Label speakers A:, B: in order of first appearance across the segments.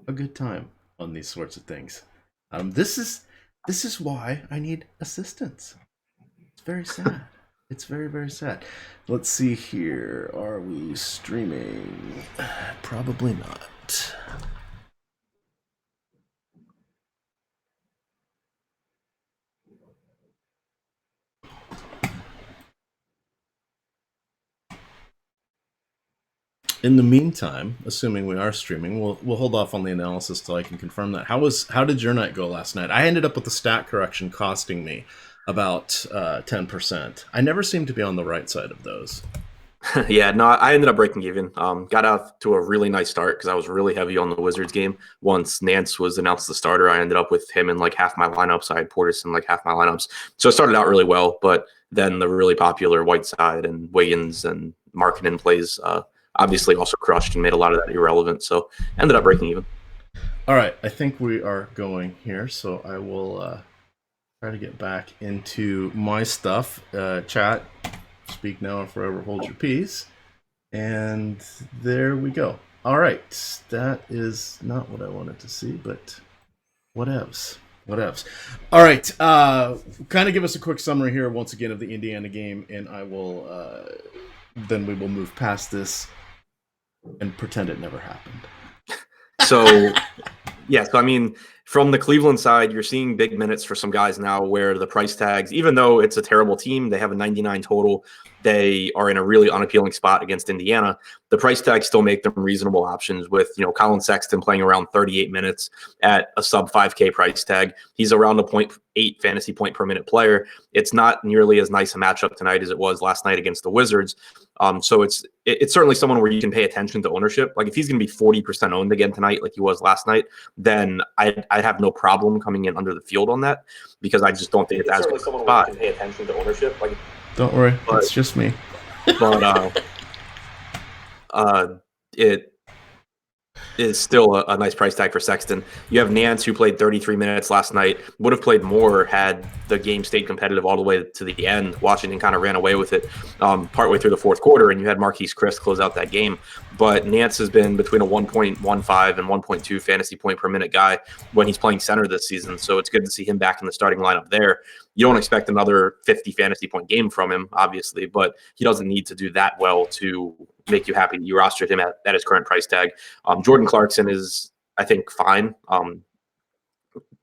A: a good time on these sorts of things. This is why I need assistance. It's very sad. It's very, very sad. Let's see here. Are we streaming? Probably not. In the meantime, assuming we are streaming, we'll hold off on the analysis till I can confirm that. How did your night go last night? I ended up with the stat correction costing me about 10%. I never seem to be on the right side of those.
B: Yeah, no, I ended up breaking even. Got off to a really nice start because I was really heavy on the Wizards game. Once Nance was announced the starter, I ended up with him in like half my lineups. I had Portis in like half my lineups. So it started out really well, but then the really popular Whiteside and Wiggins and Markkanen plays obviously also crushed and made a lot of that irrelevant. So ended up breaking even.
A: All right, I think we are going here, so I will try to get back into my stuff. Chat, speak now or forever hold your peace. And there we go. All right, that is not what I wanted to see, but whatevs. Whatevs. All right, kind of give us a quick summary here once again of the Indiana game, and I will then we will move past this and pretend it never happened.
B: So, yeah, so I mean, from the Cleveland side, you're seeing big minutes for some guys now where the price tags, even though it's a terrible team, they have a 99 total. They are in a really unappealing spot against Indiana. The price tags still make them reasonable options with, Colin Sexton playing around 38 minutes at a sub 5K price tag. He's around a 0.8 fantasy point per minute player. It's not nearly as nice a matchup tonight as it was last night against the Wizards. So it's certainly someone where you can pay attention to ownership. Like if he's going to be 40% owned again tonight, like he was last night, then I'd have no problem coming in under the field on that because I just don't think it's as good a spot. Where you can pay attention to ownership. Like,
A: don't worry, it's just me.
B: But it is still a nice price tag for Sexton. You have Nance, who played 33 minutes last night, would have played more had the game stayed competitive all the way to the end. Washington kind of ran away with it partway through the fourth quarter, and you had Marquise Chris close out that game. But Nance has been between a 1.15 and 1.2 fantasy point per minute guy when he's playing center this season, so it's good to see him back in the starting lineup there. You don't expect another 50 fantasy point game from him, obviously, but he doesn't need to do that well to make you happy that you rostered him at his current price tag. Jordan Clarkson is, I think, fine.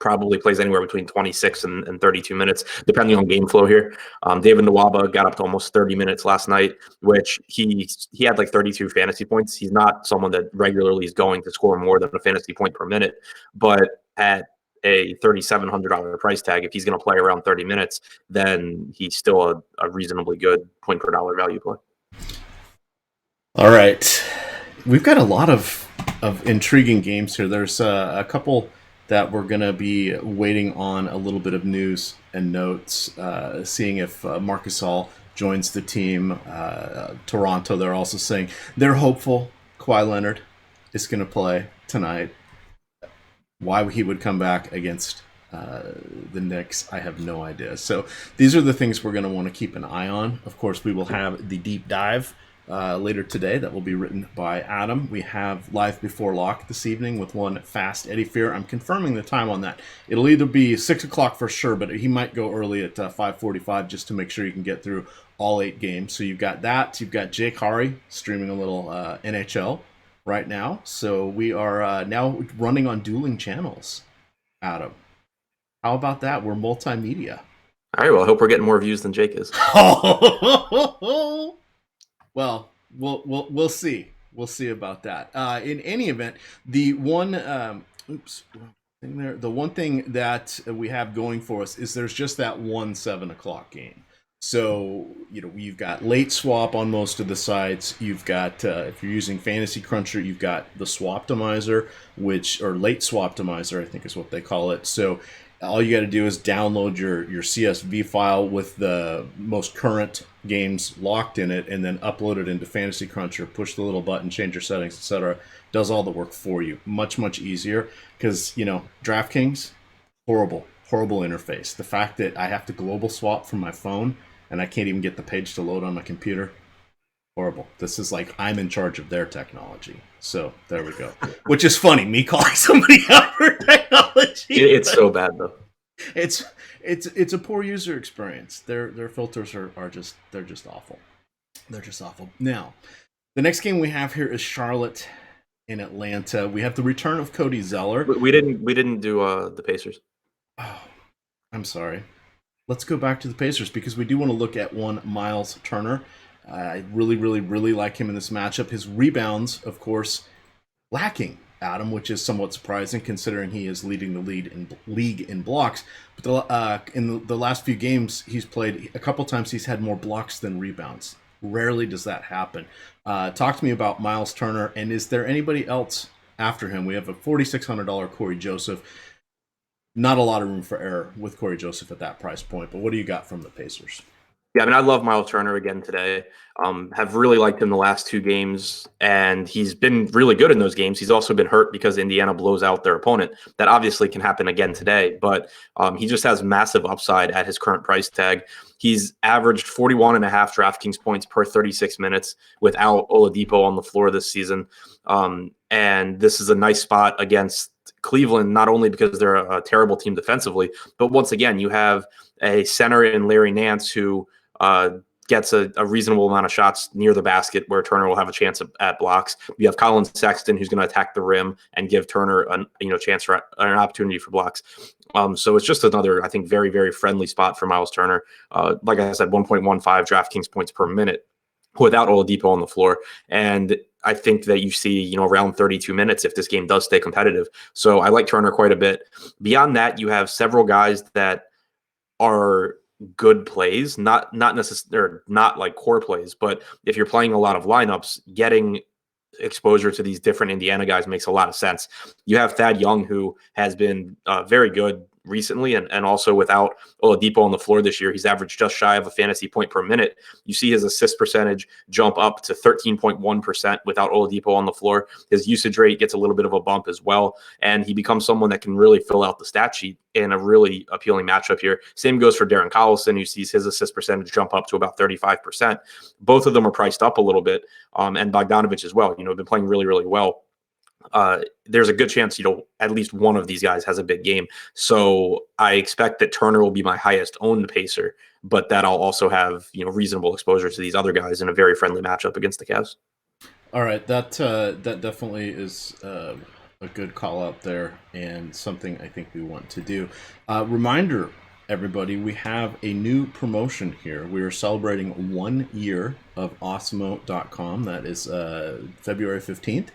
B: Probably plays anywhere between 26 and 32 minutes, depending on game flow here. David Nwaba got up to almost 30 minutes last night, which he had like 32 fantasy points. He's not someone that regularly is going to score more than a fantasy point per minute, but at a $3,700 price tag, if he's going to play around 30 minutes, then he's still a reasonably good point per dollar value play.
A: All right, we've got a lot of intriguing games here. There's a couple that we're going to be waiting on a little bit of news and notes, seeing if Marc Gasol joins the team. Toronto, they're also saying they're hopeful Kawhi Leonard is going to play tonight. Why he would come back against the Knicks, I have no idea. So these are the things we're going to want to keep an eye on. Of course, we will have the deep dive later today that will be written by Adam. We have Live Before Lock this evening with one Fast Eddie Fear. I'm confirming the time on that. It'll either be 6 o'clock for sure, but he might go early at 5:45 just to make sure you can get through all 8 games. So you've got that. You've got Jake Hari streaming a little NHL right now. So we are now running on dueling channels, Adam. How about that? We're multimedia.
B: All right, well, I hope we're getting more views than Jake is.
A: Well, we'll see. We'll see about that. In any event, the one the one thing that we have going for us is there's just that one 7 o'clock game. So you've got late swap on most of the sites. You've got if you're using Fantasy Cruncher, you've got the Swaptimizer, or late Swaptimizer, I think is what they call it. So all you got to do is download your CSV file with the most current games locked in it, and then upload it into Fantasy Cruncher. Push the little button, change your settings, etc. Does all the work for you. Much easier because DraftKings, horrible interface. The fact that I have to global swap from my phone and I can't even get the page to load on my computer, Horrible. This is like I'm in charge of their technology. So there we go. Which is funny, me calling somebody out for technology.
B: It's so bad though.
A: It's a poor user experience. Their filters are just they're just awful. They're just awful. Now, the next game we have here is Charlotte in Atlanta. We have the return of Cody Zeller.
B: We didn't do the Pacers.
A: Oh, I'm sorry. Let's go back to the Pacers because we do want to look at one Miles Turner. I really, really, really like him in this matchup. His rebounds, of course, lacking, Adam, which is somewhat surprising considering he is leading the league in blocks. But in the last few games he's played, a couple times he's had more blocks than rebounds. Rarely does that happen. Talk to me about Miles Turner, and is there anybody else after him? We have a $4,600 Corey Joseph. Not a lot of room for error with Corey Joseph at that price point, but what do you got from the Pacers?
B: Yeah, I mean, I love Miles Turner again today. Have really liked him the last two games, and he's been really good in those games. He's also been hurt because Indiana blows out their opponent. That obviously can happen again today, but he just has massive upside at his current price tag. He's averaged 41.5 DraftKings points per 36 minutes without Oladipo on the floor this season. And this is a nice spot against Cleveland, not only because they're a terrible team defensively, but once again, you have a center in Larry Nance who gets a reasonable amount of shots near the basket where Turner will have a chance at blocks. You have Colin Sexton who's going to attack the rim and give Turner a chance for an opportunity for blocks. So it's just another, I think, very, very friendly spot for Miles Turner. Like I said, 1.15 DraftKings points per minute without Oladipo on the floor. And I think that you see, around 32 minutes if this game does stay competitive. So I like Turner quite a bit. Beyond that, you have several guys that are good plays, not necessarily not like core plays, but if you're playing a lot of lineups, getting exposure to these different Indiana guys makes a lot of sense. You have Thad Young, who has been very good recently, and also without Oladipo on the floor this year, he's averaged just shy of a fantasy point per minute. You see his assist percentage jump up to 13.1% without Oladipo on the floor. His usage rate gets a little bit of a bump as well, and he becomes someone that can really fill out the stat sheet in a really appealing matchup here. Same goes for Darren Collison, who sees his assist percentage jump up to about 35%. Both of them are priced up a little bit, and Bogdanovich as well. Been playing really, really well. There's a good chance, at least one of these guys has a big game. So I expect that Turner will be my highest owned pacer, but that I'll also have, reasonable exposure to these other guys in a very friendly matchup against the Cavs.
A: All right. That definitely is a good call out there and something I think we want to do. Reminder, everybody, we have a new promotion here. We are celebrating 1 year of Awesemo.com. That is February 15th.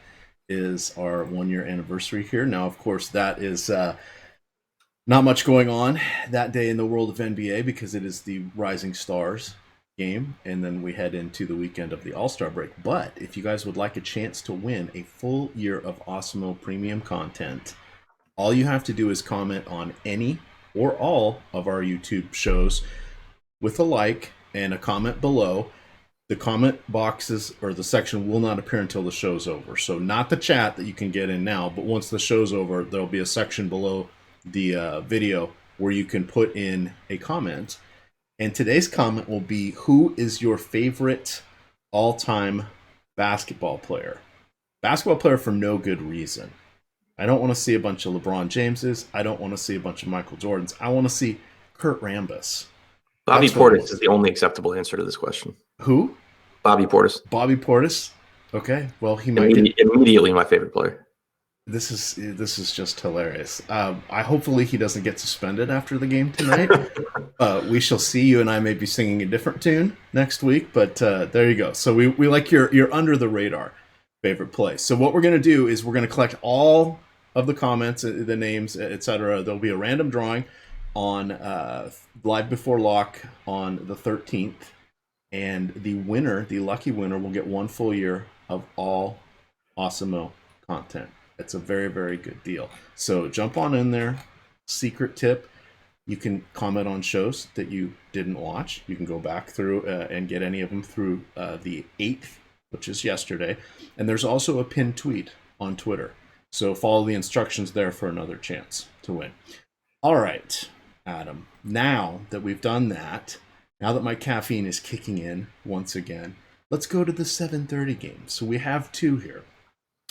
A: Is our 1 year anniversary here. Now, of course, that is not much going on that day in the world of NBA because it is the Rising Stars game, and then we head into the weekend of the All-Star break. But if you guys would like a chance to win a full year of Awesemo premium content, all you have to do is comment on any or all of our YouTube shows with a like and a comment below. The comment boxes or the section will not appear until the show's over. So not the chat that you can get in now, but once the show's over, there'll be a section below the video where you can put in a comment. And today's comment will be, who is your favorite all-time basketball player? Basketball player for no good reason. I don't want to see a bunch of LeBron Jameses. I don't want to see a bunch of Michael Jordans. I want to see Kurt Rambis.
B: Bobby Portis is the only acceptable answer to this question.
A: Who?
B: Bobby Portis.
A: Bobby Portis. Okay. Well, he might
B: immediately my favorite player.
A: This is just hilarious. Hopefully he doesn't get suspended after the game tonight. We shall see. You and I may be singing a different tune next week, but there you go. So we like your under the radar favorite play. So what we're gonna do is we're gonna collect all of the comments, the names, etc. There'll be a random drawing on Live Before Lock on the 13th. And the lucky winner, will get 1 full year of all Awesemo content. It's a very, very good deal. So jump on in there. Secret tip, you can comment on shows that you didn't watch. You can go back through and get any of them through the 8th, which is yesterday. And there's also a pinned tweet on Twitter. So follow the instructions there for another chance to win. All right, Adam. Now that we've done that, now that my caffeine is kicking in once again, Let's go to the 7:30 game. So we have two here.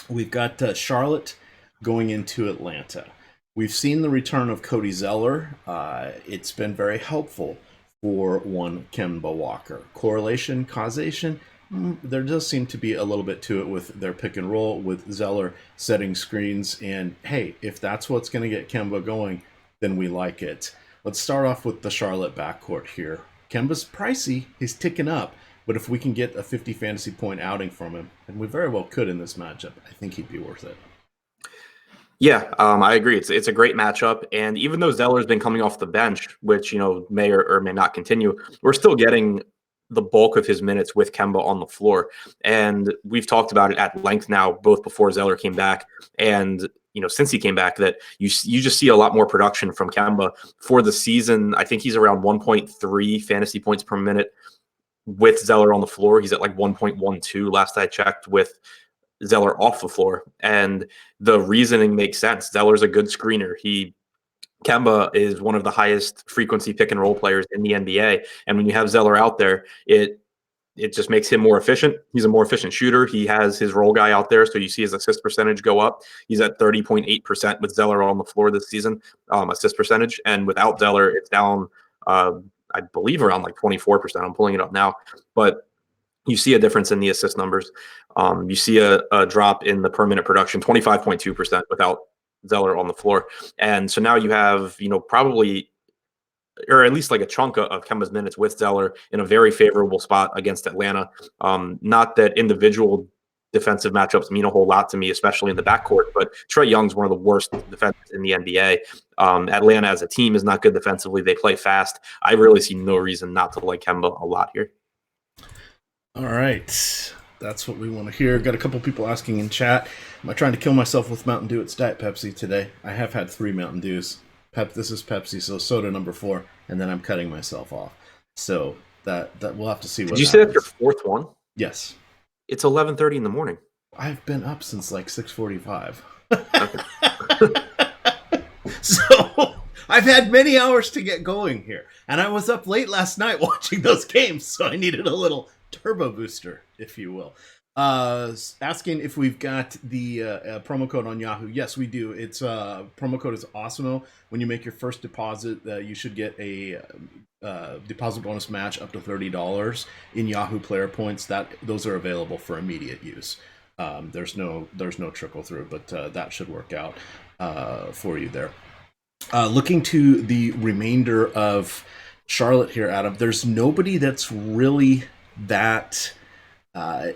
A: We've got Charlotte going into Atlanta. We've seen the return of Cody Zeller. It's been very helpful for one Kemba Walker. Correlation, causation, there does seem to be a little bit to it with their pick and roll, with Zeller setting screens. And hey, if that's what's going to get Kemba going, then we like it. Let's start off with the Charlotte backcourt here. Kemba's pricey. He's ticking up. But if we can get a 50 fantasy point outing from him, and we very well could in this matchup, I think he'd be worth it.
B: Yeah, I agree. It's a great matchup, and even though Zeller's been coming off the bench, which may or may not continue, we're still getting the bulk of his minutes with Kemba on the floor, and we've talked about it at length now, both before Zeller came back and since he came back, that you just see a lot more production from Kemba for the season. I think he's around 1.3 fantasy points per minute with Zeller on the floor. He's at like 1.12 last I checked with Zeller off the floor. And the reasoning makes sense. Zeller's a good screener. Kemba is one of the highest frequency pick and roll players in the NBA. And when you have Zeller out there, it just makes him more efficient. He's a more efficient shooter. He has his role guy out there, so you see his assist percentage go up. He's at 30.8% with Zeller on the floor this season, assist percentage. And without Zeller, it's down I believe around like 24%. I'm pulling it up now. But you see a difference in the assist numbers. You see a drop in the per minute production, 25.2% without Zeller on the floor. And so now you have, probably, or at least like a chunk of Kemba's minutes with Zeller in a very favorable spot against Atlanta. Not that individual defensive matchups mean a whole lot to me, especially in the backcourt, but Trae Young's one of the worst defenders in the NBA. Atlanta as a team is not good defensively. They play fast. I really see no reason not to like Kemba a lot here.
A: All right. That's what we want to hear. Got a couple people asking in chat, am I trying to kill myself with Mountain Dew? It's Diet Pepsi today. I have had 3 Mountain Dews. This is Pepsi, so soda number 4, and then I'm cutting myself off. So that we'll have to see what happens.
B: Did you say that's your 4th one?
A: Yes.
B: It's 11:30 in the morning.
A: I've been up since like 6:45.
B: Okay.
A: So I've had many hours to get going here. And I was up late last night watching those games, so I needed a little turbo booster, if you will. Asking if we've got the promo code on Yahoo. Yes, we do. It's promo code is Awesemo. When you make your first deposit, you should get a deposit bonus match up to $30 in Yahoo player points. Those are available for immediate use. There's no trickle through, but that should work out for you there. Looking to the remainder of Charlotte here, Adam, there's nobody that's really that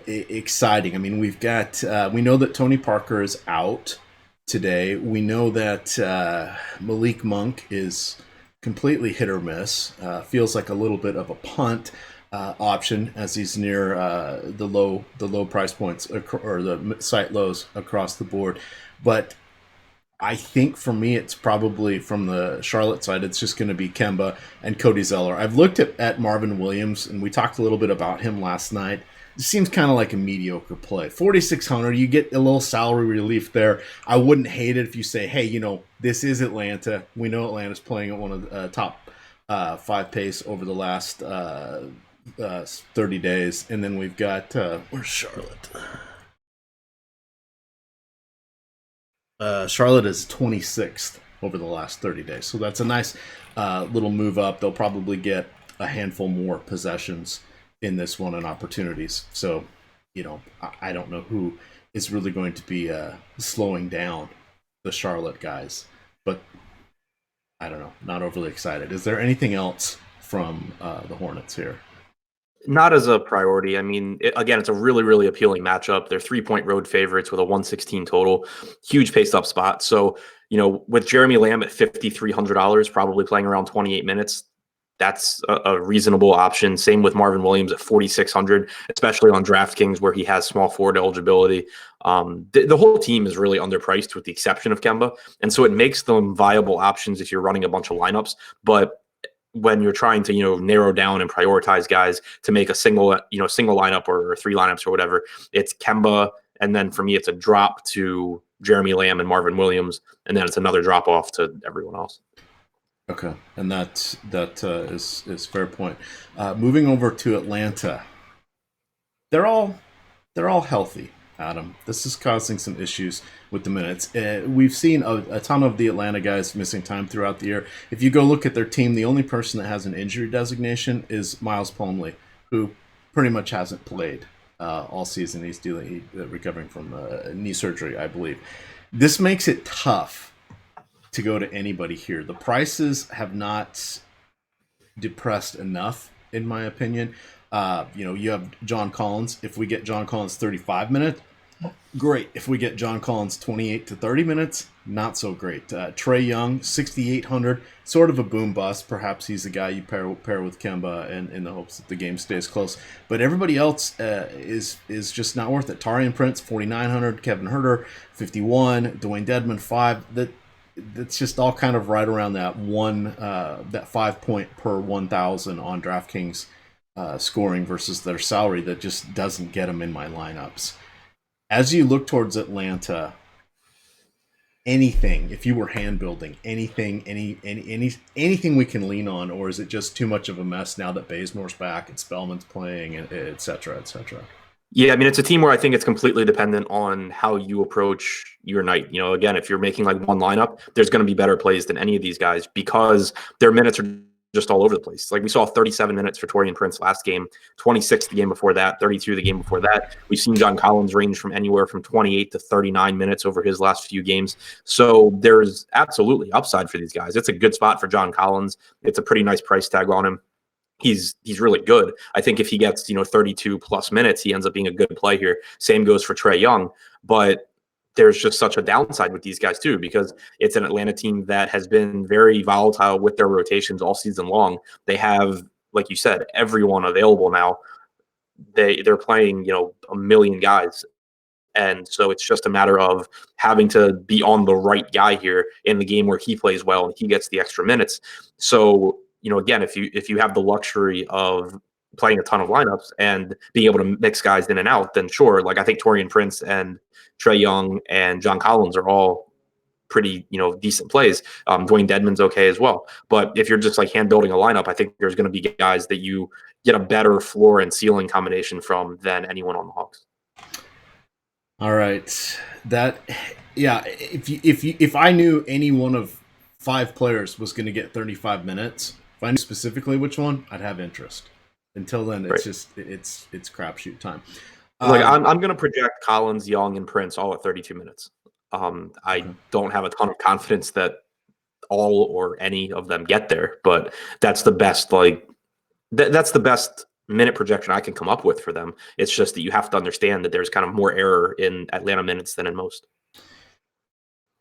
A: exciting. I mean, we know that Tony Parker is out today. We know that Malik Monk is completely hit or miss. Feels like a little bit of a punt option as he's near the low price points or the site lows across the board. But I think for me, it's probably from the Charlotte side, it's just going to be Kemba and Cody Zeller. I've looked at Marvin Williams, and we talked a little bit about him last night. It seems kind of like a mediocre play. 4,600, you get a little salary relief there. I wouldn't hate it if you say, hey, this is Atlanta. We know Atlanta's playing at one of the top 5 pace over the last 30 days. And then we've got, where's Charlotte? Charlotte is 26th over the last 30 days. So that's a nice little move up. They'll probably get a handful more possessions in this one and opportunities. So, I don't know who is really going to be slowing down the Charlotte guys. But I don't know. Not overly excited. Is there anything else from the Hornets here?
B: Not as a priority. I mean, again, it's a really, really appealing matchup. They're 3-point road favorites with a 116 total. Huge paced up spot. So, with Jeremy Lamb at $5,300, probably playing around 28 minutes, that's a reasonable option. Same with Marvin Williams at 4,600, especially on DraftKings where he has small forward eligibility. The whole team is really underpriced with the exception of Kemba. And so it makes them viable options if you're running a bunch of lineups. But when you're trying to, narrow down and prioritize guys to make a single lineup or 3 lineups or whatever, it's Kemba. And then for me, it's a drop to Jeremy Lamb and Marvin Williams. And then it's another drop off to everyone else.
A: Okay. And that is fair point. Moving over to Atlanta. They're all healthy, Adam. This is causing some issues with the minutes. We've seen a ton of the Atlanta guys missing time throughout the year. If you go look at their team, the only person that has an injury designation is Miles Plumlee, who pretty much hasn't played all season. He's recovering from knee surgery, I believe. This makes it tough to go to anybody here. The prices have not depressed enough, in my opinion. You have John Collins. If we get John Collins 35 minutes, great. If we get John Collins 28 to 30 minutes, not so great. Trae Young, 6,800, sort of a boom bust. Perhaps he's the guy you pair with Kemba in the hopes that the game stays close. But everybody else is just not worth it. Taurean Prince, 4,900. Kevin Huerter, 51. Dwayne Dedmon, 5. That's just all kind of right around that 5 point per 1,000 on DraftKings scoring versus their salary that just doesn't get them in my lineups. As you look towards Atlanta, anything, if you were hand building, anything we can lean on, or is it just too much of a mess now that Bazemore's back and Spellman's playing, and et cetera, et cetera?
B: Yeah, I mean, it's a team where I think it's completely dependent on how you approach your night. Again, if you're making like one lineup, there's going to be better plays than any of these guys because their minutes are just all over the place. Like we saw 37 minutes for Taurean Prince last game, 26 the game before that, 32 the game before that. We've seen John Collins range from anywhere from 28 to 39 minutes over his last few games. So there's absolutely upside for these guys. It's a good spot for John Collins. It's a pretty nice price tag on him. He's really good. I think if he gets 32 plus minutes, he ends up being a good play here. Same goes for Trae Young, but there's just such a downside with these guys too because it's an Atlanta team that has been very volatile with their rotations all season long. They have, like you said, everyone available now. They're playing a million guys. And so it's just a matter of having to be on the right guy here in the game where he plays well and he gets the extra minutes. So again, if you have the luxury of playing a ton of lineups and being able to mix guys in and out, then sure. Like I think Taurean Prince and Trae Young and John Collins are all pretty, decent plays. Dwayne Dedmon's okay as well. But if you're just like hand building a lineup, I think there's going to be guys that you get a better floor and ceiling combination from than anyone on the Hawks.
A: All right, if I knew any one of 5 players was going to get 35 minutes, if I knew specifically which one, I'd have interest. Until then, it's just it's crapshoot time.
B: Like I'm going to project Collins, Young, and Prince all at 32 minutes. I don't have a ton of confidence that all or any of them get there, but that's the best. That's the best minute projection I can come up with for them. It's just that you have to understand that there's kind of more error in Atlanta minutes than in most.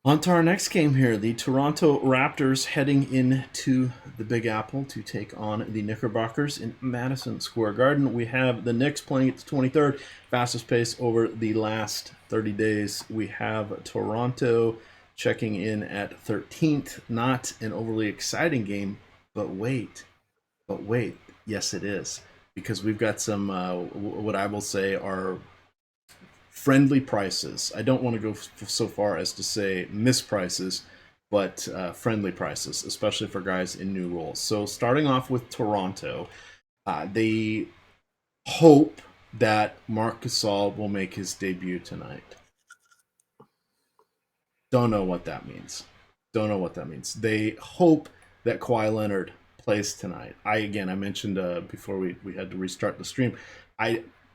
A: On to our next game here. The Toronto Raptors heading into the Big Apple to take on the Knickerbockers in Madison Square Garden. We have the Knicks playing at the 23rd, fastest pace over the last 30 days. We have Toronto checking in at 13th. Not an overly exciting game, but wait. Yes, it is. Because we've got some, what I will say are friendly prices. I don't want to go so far as to say misprices, but friendly prices, especially for guys in new roles. So starting off with Toronto, they hope that Marc Gasol will make his debut tonight. Don't know what that means. They hope that Kawhi Leonard plays tonight. I mentioned before we had to restart the stream,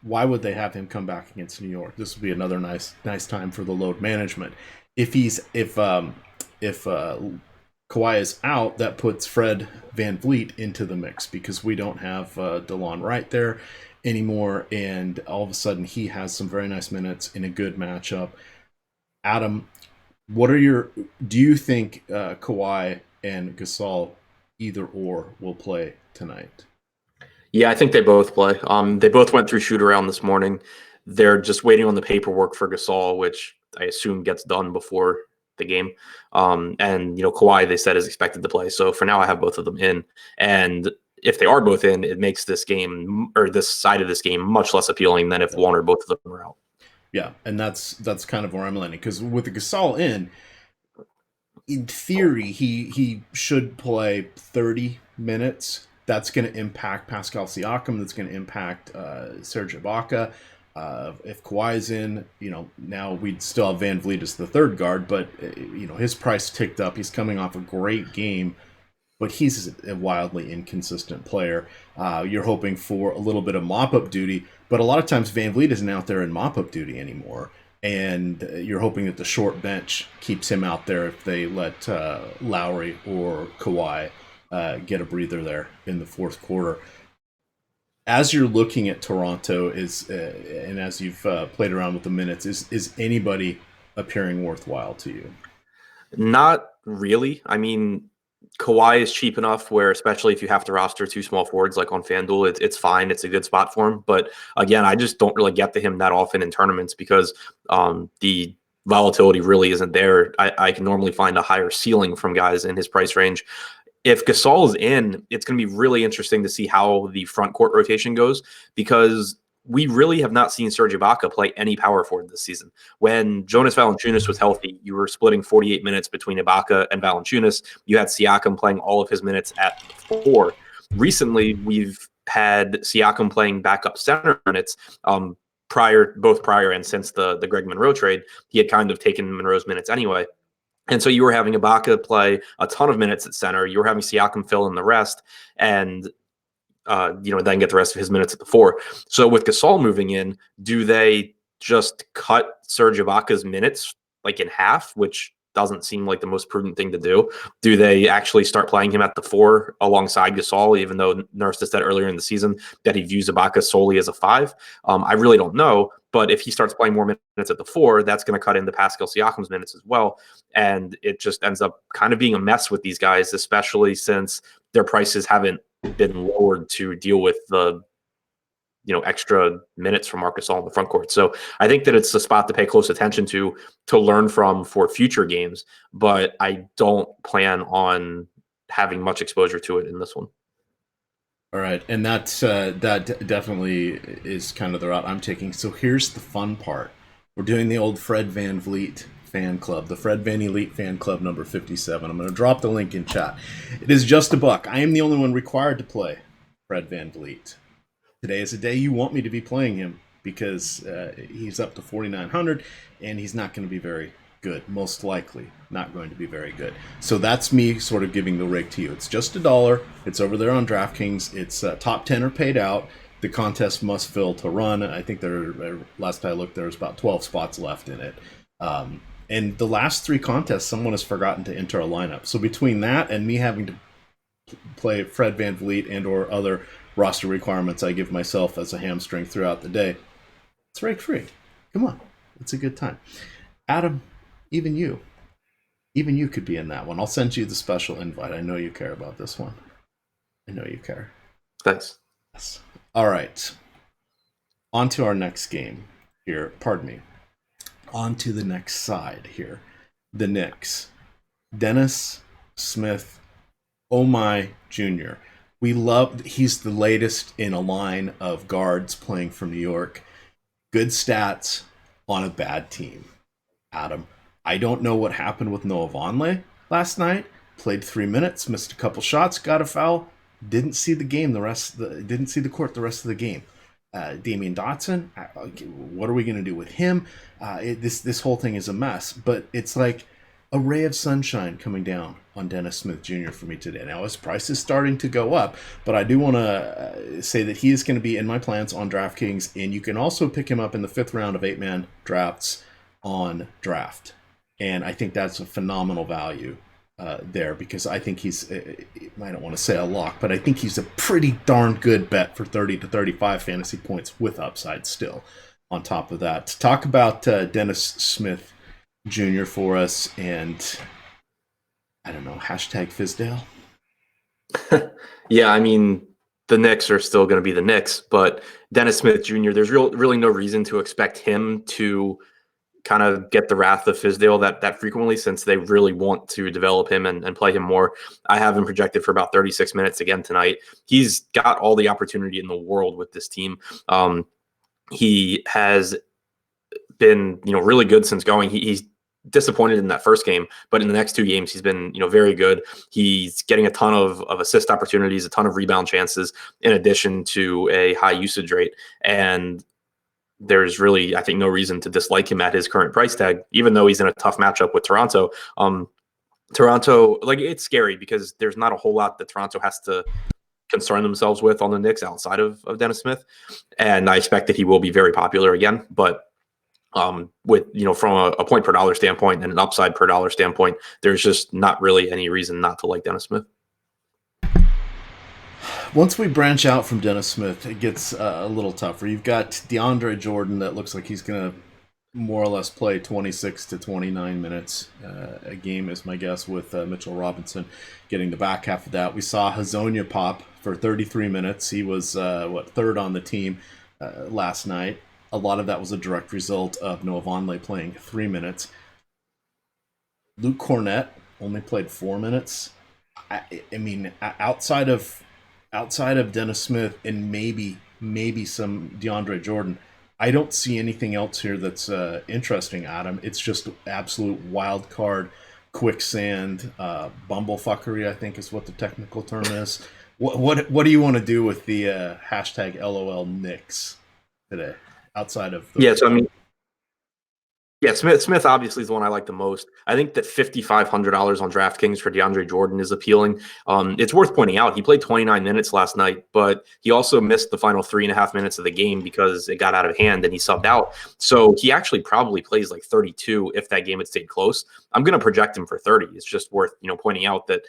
A: why would they have him come back against New York? This would be another nice time for the load management. If Kawhi is out, that puts Fred VanVleet into the mix because we don't have DeLon Wright there anymore, and all of a sudden he has some very nice minutes in a good matchup. Adam, do you think Kawhi and Gasol either or will play tonight?
B: Yeah, I think they both play. They both went through shoot around this morning. They're just waiting on the paperwork for Gasol, which I assume gets done before the game. And Kawhi, they said, is expected to play. So for now, I have both of them in. And if they are both in, it makes this game or this side of this game much less appealing than if one or both of them were out.
A: Yeah, and that's kind of where I'm landing because with the Gasol in theory, he should play 30 minutes that's going to impact Pascal Siakam. That's going to impact Serge Ibaka. If Kawhi's in, now we'd still have Vanvleet as the third guard, but his price ticked up. He's coming off a great game, but he's a wildly inconsistent player. You're hoping for a little bit of mop-up duty, but a lot of times Vanvleet isn't out there in mop-up duty anymore, and you're hoping that the short bench keeps him out there if they let Lowry or Kawhi get a breather there in the fourth quarter. As you're looking at Toronto, and as you've played around with the minutes, is anybody appearing worthwhile to you?
B: Not really. I mean, Kawhi is cheap enough where, especially if you have to roster two small forwards like on FanDuel, it's fine. It's a good spot for him. But again, I just don't really get to him that often in tournaments because the volatility really isn't there. I can normally find a higher ceiling from guys in his price range. If Gasol is in, it's going to be really interesting to see how the front court rotation goes because we really have not seen Serge Ibaka play any power forward this season. When Jonas Valanciunas was healthy, you were splitting 48 minutes between Ibaka and Valanciunas. You had Siakam playing all of his minutes at 4. Recently, we've had Siakam playing backup center minutes. Both prior and since the Greg Monroe trade, he had kind of taken Monroe's minutes anyway. And so you were having Ibaka play a ton of minutes at center. You were having Siakam fill in the rest and, then get the rest of his minutes at the 4. So with Gasol moving in, do they just cut Serge Ibaka's minutes like in half, which doesn't seem like the most prudent thing to do? Do they actually start playing him at the 4 alongside Gasol, even though Nurse has said earlier in the season that he views Ibaka solely as a 5? I really don't know. But if he starts playing more minutes at the 4, that's going to cut into Pascal Siakam's minutes as well. And it just ends up kind of being a mess with these guys, especially since their prices haven't been lowered to deal with the extra minutes from Marc Gasol in the front court. So I think that it's a spot to pay close attention to learn from for future games, but I don't plan on having much exposure to it in this one.
A: All right, and that definitely is kind of the route I'm taking. So here's the fun part. We're doing the old Fred VanVleet fan club, the Fred VanVleet fan club number 57. I'm going to drop the link in chat. It is just $1. I am the only one required to play Fred VanVleet. Today is a day you want me to be playing him because he's up to 4,900 and he's not going to be very good. Most likely not going to be very good. So that's me sort of giving the rig to you. It's just $1. It's over there on DraftKings. It's top 10 are paid out. The contest must fill to run. I think last I looked, there was about 12 spots left in it. And the last 3 contests, someone has forgotten to enter a lineup. So between that and me having to play Fred VanVleet and or other roster requirements I give myself as a hamstring throughout the day, it's rake free. Come on. It's a good time. Adam, even you could be in that one. I'll send you the special invite. I know you care about this one. I know you care.
B: Thanks.
A: Yes. All right. On to our next game here. Pardon me. On to the next side here. The Knicks. Dennis Smith, oh my, Jr. He's the latest in a line of guards playing for New York. Good stats on a bad team. Adam, I don't know what happened with Noah Vonleh last night. Played 3 minutes, missed a couple shots, got a foul. Didn't see the game didn't see the court the rest of the game. Damian Dotson, what are we going to do with him? This whole thing is a mess, but it's like a ray of sunshine coming down on Dennis Smith Jr. for me today. Now his price is starting to go up, but I do want to say that he is going to be in my plans on DraftKings, and you can also pick him up in the 5th round of 8-man drafts on Draft. And I think that's a phenomenal value there because I think he's, I don't want to say a lock, but I think he's a pretty darn good bet for 30 to 35 fantasy points with upside still on top of that. Talk about Dennis Smith Jr. for us and, I don't know, hashtag Fizdale.
B: Yeah, I mean, the Knicks are still going to be the Knicks, but Dennis Smith Jr., there's really no reason to expect him to kind of get the wrath of Fizdale that frequently since they really want to develop him and play him more. I have him projected for about 36 minutes again tonight. He's got all the opportunity in the world with this team. He has been, really good since going. He's disappointed in that first game, but in the next 2 games, he's been, very good. He's getting a ton of assist opportunities, a ton of rebound chances, in addition to a high usage rate. And there's really, I think, no reason to dislike him at his current price tag, even though he's in a tough matchup with Toronto. Toronto, it's scary because there's not a whole lot that Toronto has to concern themselves with on the Knicks outside of Dennis Smith. And I expect that he will be very popular again. But with, from a point per dollar standpoint and an upside per dollar standpoint, there's just not really any reason not to like Dennis Smith.
A: Once we branch out from Dennis Smith, it gets a little tougher. You've got DeAndre Jordan that looks like he's going to more or less play 26 to 29 minutes a game is my guess, with Mitchell Robinson getting the back half of that. We saw Hazonia pop for 33 minutes. He was, third on the team last night. A lot of that was a direct result of Noah Vonleh playing 3 minutes. Luke Cornett only played 4 minutes. I mean, outside of Dennis Smith and maybe some DeAndre Jordan, I don't see anything else here that's interesting, Adam. It's just absolute wild card, quicksand, bumblefuckery, I think is what the technical term is. What do you want to do with the hashtag LOL Knicks today? Outside of
B: Smith obviously is the one I like the most. I think that $5,500 on DraftKings for DeAndre Jordan is appealing. It's worth pointing out he played 29 minutes last night, but he also missed the final 3.5 minutes of the game because it got out of hand and he subbed out. So he actually probably plays like 32 if that game had stayed close. I'm going to project him for 30. It's just worth pointing out that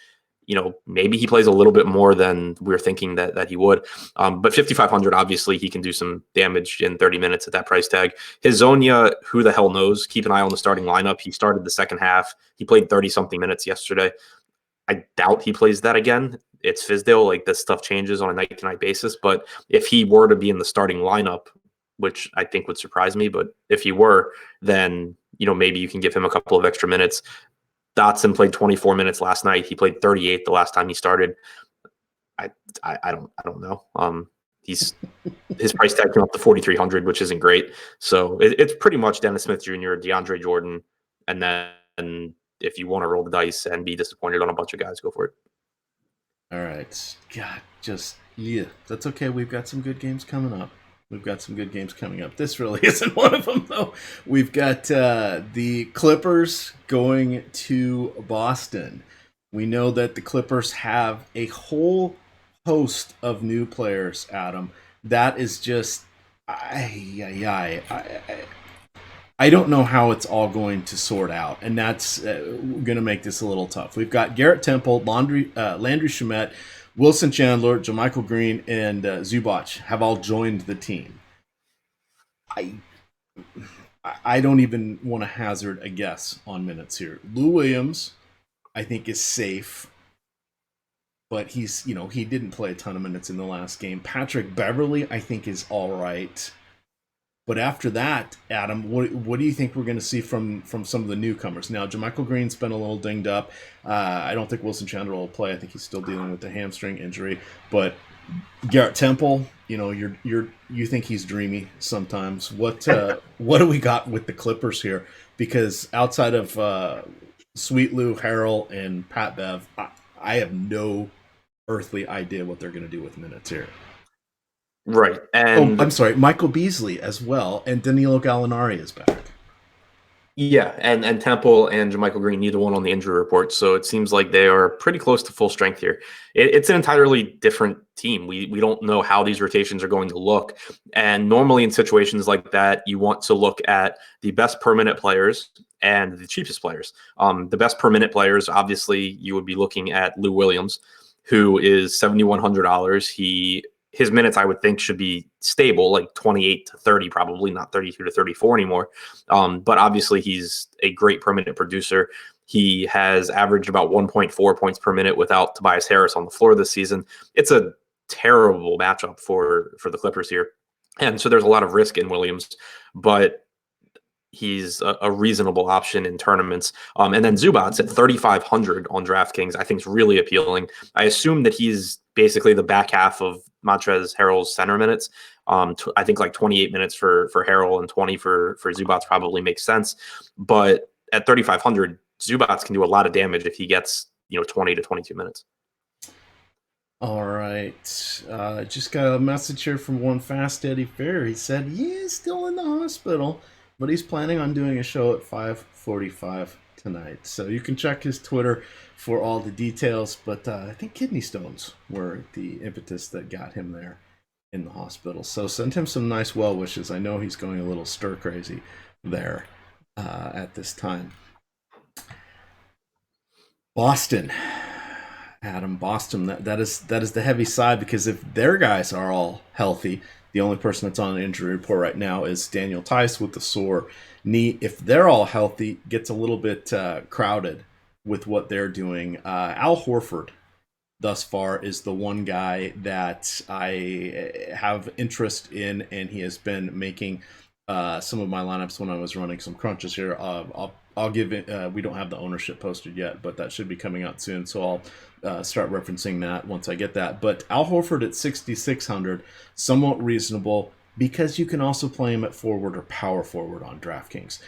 B: maybe he plays a little bit more than we're thinking that he would. But 5,500, obviously, he can do some damage in 30 minutes at that price tag. Hazonia, who the hell knows? Keep an eye on the starting lineup. He started the second half. He played 30-something minutes yesterday. I doubt he plays that again. It's Fizdale. This stuff changes on a night-to-night basis. But if he were to be in the starting lineup, which I think would surprise me, but if he were, then maybe you can give him a couple of extra minutes. Dotson played 24 minutes last night. He played 38 the last time he started. I don't know. His price tag came up to 4,300, which isn't great. So it's pretty much Dennis Smith Jr., DeAndre Jordan, and then if you want to roll the dice and be disappointed on a bunch of guys, go for it.
A: All right. God, that's okay. We've got some good games coming up. This really isn't one of them, though. We've got the Clippers going to Boston. We know that the Clippers have a whole host of new players, Adam. That is just... I don't know how it's all going to sort out, and that's going to make this a little tough. We've got Garrett Temple, Landry Shamet, Wilson Chandler, JaMychal Green, and Zubac have all joined the team. I don't even want to hazard a guess on minutes here. Lou Williams, I think, is safe, but he's he didn't play a ton of minutes in the last game. Patrick Beverley, I think, is all right. But after that, Adam, what do you think we're going to see from some of the newcomers? Now, JaMychal Green's been a little dinged up. I don't think Wilson Chandler will play. I think he's still dealing with the hamstring injury. But Garrett Temple, you think he's dreamy sometimes. What do we got with the Clippers here? Because outside of Sweet Lou, Harrell, and Pat Bev, I have no earthly idea what they're going to do with minutes here.
B: Right. And
A: I'm sorry, Michael Beasley as well, and Danilo Gallinari is back.
B: Yeah, and Temple and JaMychal Green, neither one on the injury report, so it seems like they are pretty close to full strength here. It's an entirely different team. We don't know how these rotations are going to look, and normally in situations like that, you want to look at the best per minute players and the cheapest players. The best per minute players, obviously, you would be looking at Lou Williams, who is $7,100. His minutes, I would think, should be stable, like 28 to 30, probably not 32 to 34 anymore. But obviously, he's a great per minute producer. He has averaged about 1.4 points per minute without Tobias Harris on the floor this season. It's a terrible matchup for the Clippers here. And so there's a lot of risk in Williams, but he's a reasonable option in tournaments. And then Zubac at 3,500 on DraftKings, I think is really appealing. I assume that he's basically the back half of Montrezl Harrell's center minutes. I think like 28 minutes for Harrell and 20 for Zubac probably makes sense. But at 3,500, Zubats can do a lot of damage if he gets 20 to 22 minutes.
A: All right. Just got a message here from one Fast Eddie Fair. He said he is still in the hospital, but he's planning on doing a show at 5:45 tonight. So you can check his Twitter for all the details. But I think kidney stones were the impetus that got him there in the hospital. So send him some nice well wishes. I know he's going a little stir crazy there at this time. Boston. Adam, Boston, that is the heavy side, because if their guys are all healthy, the only person that's on an injury report right now is Daniel Tice with the sore knee. If they're all healthy, gets a little bit crowded with what they're doing. Al Horford, thus far, is the one guy that I have interest in, and he has been making some of my lineups when I was running some crunches here. I'll give it. We don't have the ownership posted yet, but that should be coming out soon. So I'll start referencing that once I get that. But Al Horford at 6,600, somewhat reasonable, because you can also play him at forward or power forward on DraftKings.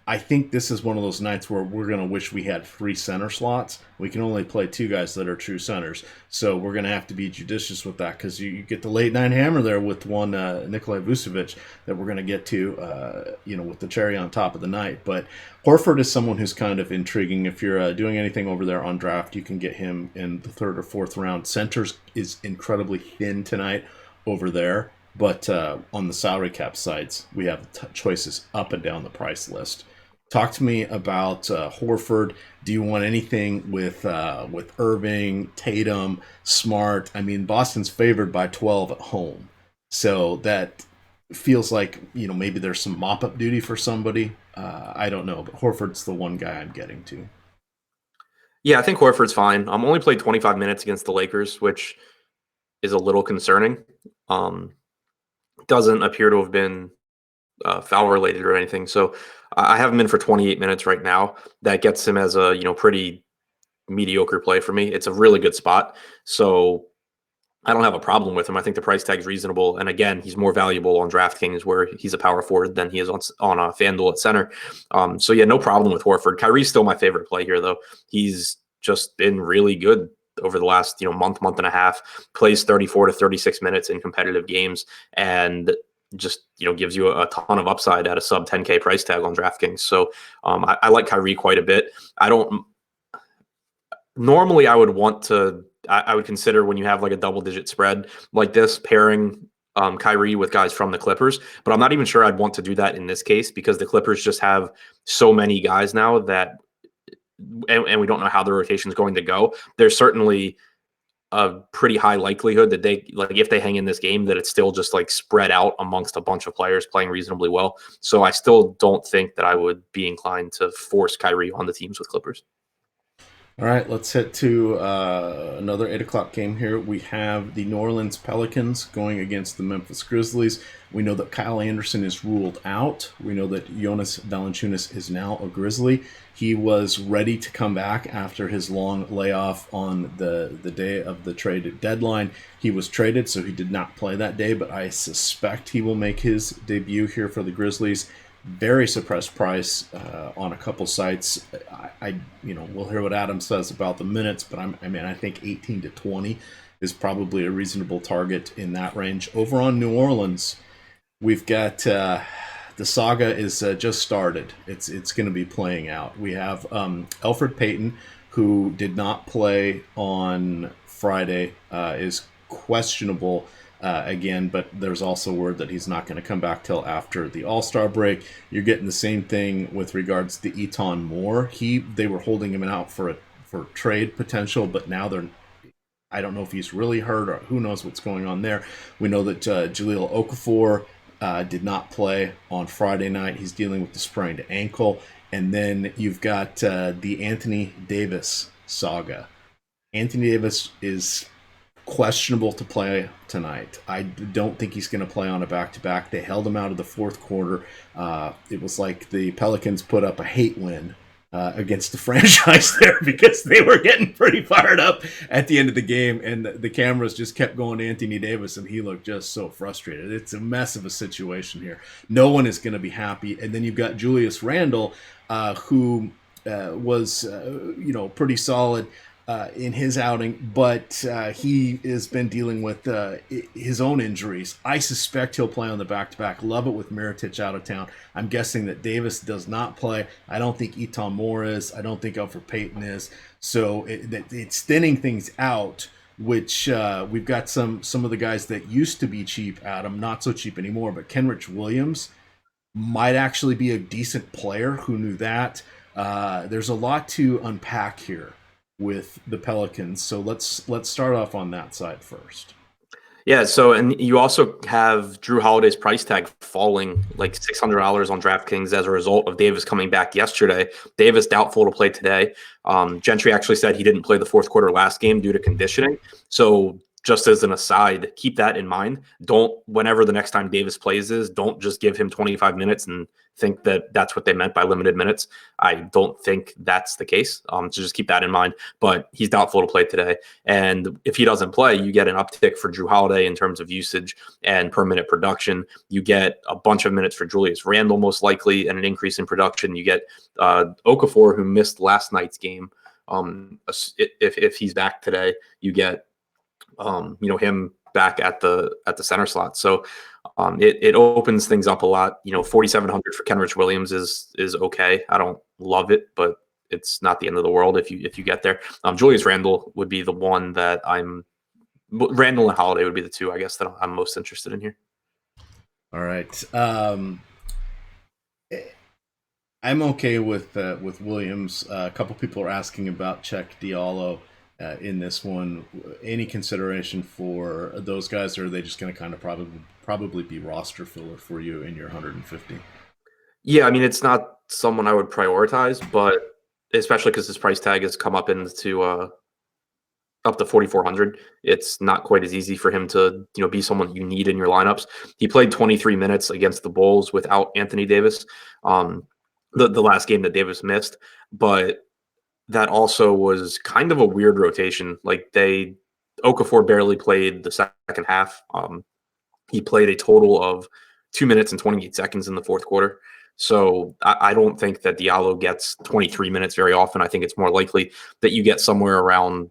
A: I think this is one of those nights where we're going to wish we had 3 center slots. We can only play 2 guys that are true centers. So we're going to have to be judicious with that, because you get the late night hammer there with one Nikolai Vucevic that we're going to get to, with the cherry on top of the night. But Horford is someone who's kind of intriguing. If you're doing anything over there on draft, you can get him in the 3rd or 4th round. Centers is incredibly thin tonight over there. But on the salary cap sites, we have choices up and down the price list. Talk to me about Horford. Do you want anything with Irving, Tatum, Smart? I mean, Boston's favored by 12 at home, so that feels like maybe there's some mop-up duty for somebody. I don't know, but Horford's the one guy I'm getting to.
B: Yeah, I think Horford's fine. Only played 25 minutes against the Lakers, which is a little concerning. Doesn't appear to have been foul related or anything. So I have him in for 28 minutes right now. That gets him as a pretty mediocre play for me. It's a really good spot. So I don't have a problem with him. I think the price tag's reasonable. And again, he's more valuable on DraftKings, where he's a power forward, than he is on FanDuel at center. So yeah, no problem with Horford. Kyrie's still my favorite play here, though. He's just been really good over the last month and a half. Plays 34 to 36 minutes in competitive games, and just gives you a ton of upside at a sub 10K price tag on DraftKings. So I like Kyrie quite a bit. Normally I would consider, when you have like a double digit spread like this, pairing Kyrie with guys from the Clippers, but I'm not even sure I'd want to do that in this case, because the Clippers just have so many guys now that, and we don't know how the rotation is going to go. There's certainly a pretty high likelihood that they, like, if they hang in this game, that it's still just like spread out amongst a bunch of players playing reasonably well. So I still don't think that I would be inclined to force Kyrie on the teams with Clippers.
A: All right, let's head to another 8 o'clock game here. We have the New Orleans Pelicans going against the Memphis Grizzlies. We know that Kyle Anderson is ruled out. We know that Jonas Valanciunas is now a Grizzly. He was ready to come back after his long layoff on the day of the trade deadline. He was traded, so he did not play that day, but I suspect he will make his debut here for the Grizzlies. Very suppressed price on a couple sites. We'll hear what Adam says about the minutes, but I think 18 to 20 is probably a reasonable target in that range. Over on New Orleans, we've got the saga is just started. It's going to be playing out. We have Elfrid Payton, who did not play on Friday, is questionable again, but there's also word that he's not going to come back till after the All-Star break. You're getting the same thing with regards to Eton Moore. They were holding him out for trade potential, but now I don't know if he's really hurt, or who knows what's going on there. We know that Jahlil Okafor did not play on Friday night. He's dealing with the sprained ankle. And then you've got the Anthony Davis saga. Anthony Davis is questionable to play tonight. I don't think he's going to play on a back-to-back. They held him out of the fourth quarter. It was like the Pelicans put up a hate win against the franchise there, because they were getting pretty fired up at the end of the game, and the cameras just kept going to Anthony Davis, and he looked just so frustrated. It's a mess of a situation here. No one is going to be happy. And then you've got Julius Randle, who was pretty solid in his outing, but he has been dealing with his own injuries. I suspect he'll play on the back-to-back. Love it with Mirotic out of town. I'm guessing that Davis does not play. I don't think Eton Moore is. I don't think Alfred Payton is. So it's thinning things out, which we've got some of the guys that used to be cheap, Adam, not so cheap anymore, but Kenrich Williams might actually be a decent player. Who knew that? There's a lot to unpack here with the Pelicans. So let's start off on that side first.
B: Yeah, so and you also have Drew Holiday's price tag falling like $600 on DraftKings as a result of Davis coming back yesterday. Davis doubtful to play today. Gentry actually said he didn't play the fourth quarter last game due to conditioning. So just as an aside, keep that in mind. Whenever the next time Davis plays don't just give him 25 minutes and think that that's what they meant by limited minutes. I don't think that's the case. So just keep that in mind. But he's doubtful to play today. And if he doesn't play, you get an uptick for Drew Holiday in terms of usage and per minute production. You get a bunch of minutes for Julius Randle, most likely, and an increase in production. You get Okafor, who missed last night's game. If he's back today, you get him back at the center slot. So it opens things up a lot. 4,700 for Kenrich Williams is okay. I don't love it, but it's not the end of the world if you get there. Julius Randle would be the one that Randle and Holiday would be the two, I guess, that I'm most interested in here.
A: All right. I'm okay with Williams. A couple people are asking about Check Diallo in this one. Any consideration for those guys, or are they just going to kind of probably be roster filler for you in your 150?
B: Yeah, I mean, it's not someone I would prioritize, but especially because his price tag has come up into up to 4,400. It's not quite as easy for him to be someone you need in your lineups. He played 23 minutes against the Bulls without Anthony Davis, the last game that Davis missed, but that also was kind of a weird rotation. Like Okafor barely played the second half. He played a total of 2 minutes and 28 seconds in the fourth quarter. So I don't think that Diallo gets 23 minutes very often. I think it's more likely that you get somewhere around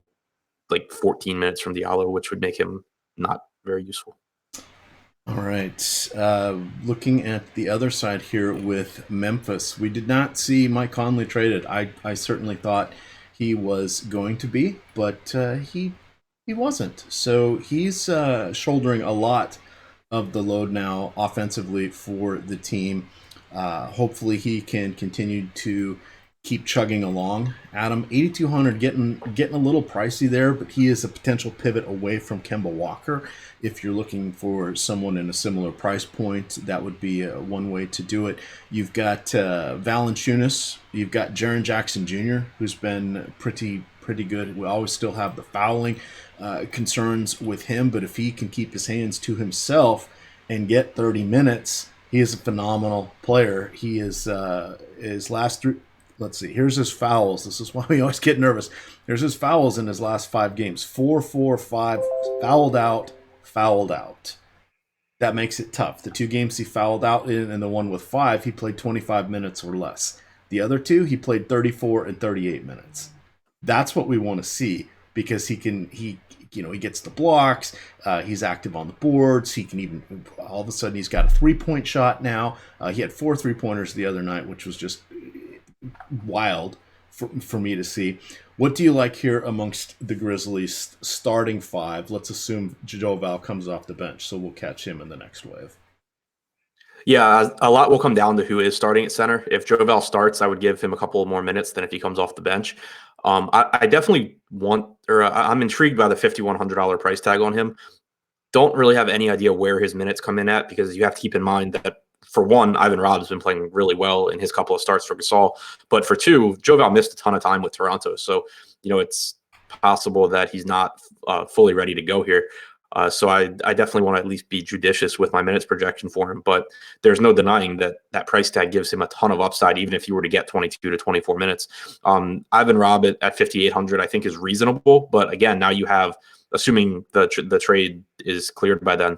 B: like 14 minutes from Diallo, which would make him not very useful.
A: All right. Looking at the other side here with Memphis, we did not see Mike Conley traded. I certainly thought he was going to be, but he wasn't. So he's shouldering a lot of the load now offensively for the team. Hopefully he can continue to keep chugging along. Adam, 8,200 getting a little pricey there, but he is a potential pivot away from Kemba Walker. If you're looking for someone in a similar price point, that would be one way to do it. You've got Valanciunas. You've got Jaren Jackson Jr., who's been pretty good. We always still have the fouling concerns with him, but if he can keep his hands to himself and get 30 minutes, he is a phenomenal player. He is his last three. Let's see. Here's his fouls. This is why we always get nervous. Here's his fouls in his last 5 games. 4, 4, 5, fouled out. That makes it tough. The 2 games he fouled out in, and the one with 5, he played 25 minutes or less. The other 2, he played 34 and 38 minutes. That's what we want to see, because he gets the blocks. He's active on the boards. He can even, all of a sudden, he's got a 3-point shot now. He had 4 3-pointers the other night, which was just wild for me to see. What do you like here amongst the Grizzlies starting 5? Let's assume Joe Val comes off the bench, so we'll catch him in the next wave.
B: Yeah, a lot will come down to who is starting at center. If Joe Val starts, I would give him a couple more minutes than if he comes off the bench. I definitely I'm intrigued by the $5,100 price tag on him. Don't really have any idea where his minutes come in at, because you have to keep in mind that, for one, Ivan Robb has been playing really well in his couple of starts for Gasol. But for 2, Joe Val missed a ton of time with Toronto. So, it's possible that he's not fully ready to go here. So I definitely want to at least be judicious with my minutes projection for him. But there's no denying that price tag gives him a ton of upside, even if you were to get 22 to 24 minutes. Ivan Robb at 5,800, I think is reasonable. But again, now you have, assuming the trade is cleared by then,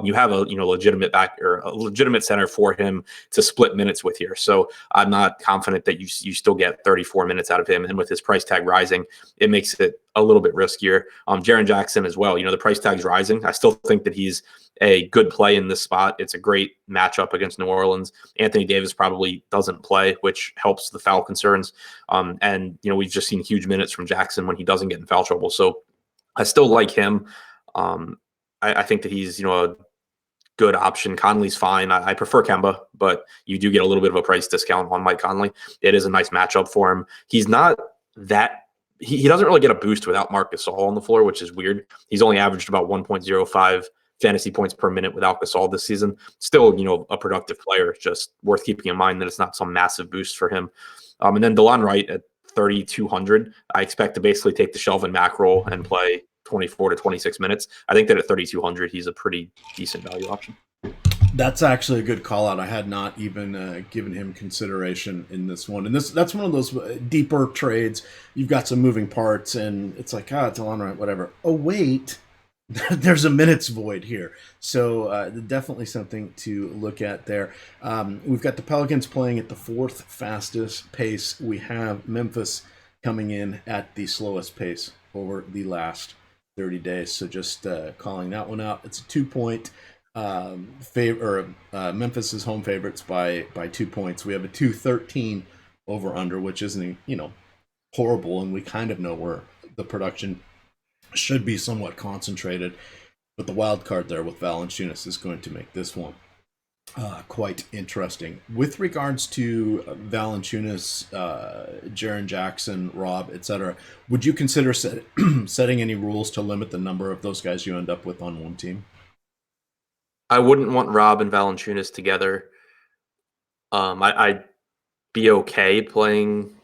B: you have a legitimate back or a legitimate center for him to split minutes with here. So I'm not confident that you still get 34 minutes out of him. And with his price tag rising, it makes it a little bit riskier. Jaren Jackson as well. The price tag's rising. I still think that he's a good play in this spot. It's a great matchup against New Orleans. Anthony Davis probably doesn't play, which helps the foul concerns. And we've just seen huge minutes from Jackson when he doesn't get in foul trouble. So I still like him. I think that he's, a good option. Conley's fine. I prefer Kemba, but you do get a little bit of a price discount on Mike Conley. It is a nice matchup for him. He's not that he doesn't really get a boost without Marc Gasol on the floor, which is weird. He's only averaged about 1.05 fantasy points per minute without Gasol this season. Still, a productive player. Just worth keeping in mind that it's not some massive boost for him. And then DeLon Wright at 3,200. I expect to basically take the Shelvin Mack role and play 24 to 26 minutes. I think that at 3,200, he's a pretty decent value option.
A: That's actually a good call out. I had not even given him consideration in this one. And that's one of those deeper trades. You've got some moving parts, and it's like, it's on right, whatever. Oh, wait, there's a minutes void here. So definitely something to look at there. We've got the Pelicans playing at the fourth fastest pace. We have Memphis coming in at the slowest pace over the last 30 days. So just calling that one out. It's a 2-point favor. Memphis is home favorites by 2 points. We have a 213 over under, which isn't horrible, and we kind of know where the production should be somewhat concentrated. But the wild card there with Valanciunas is going to make this one quite interesting. With regards to Valanciunas, Jaren Jackson, Rob, etc., would you consider setting any rules to limit the number of those guys you end up with on one team?
B: I wouldn't want Rob and Valanciunas together. I'd be okay playing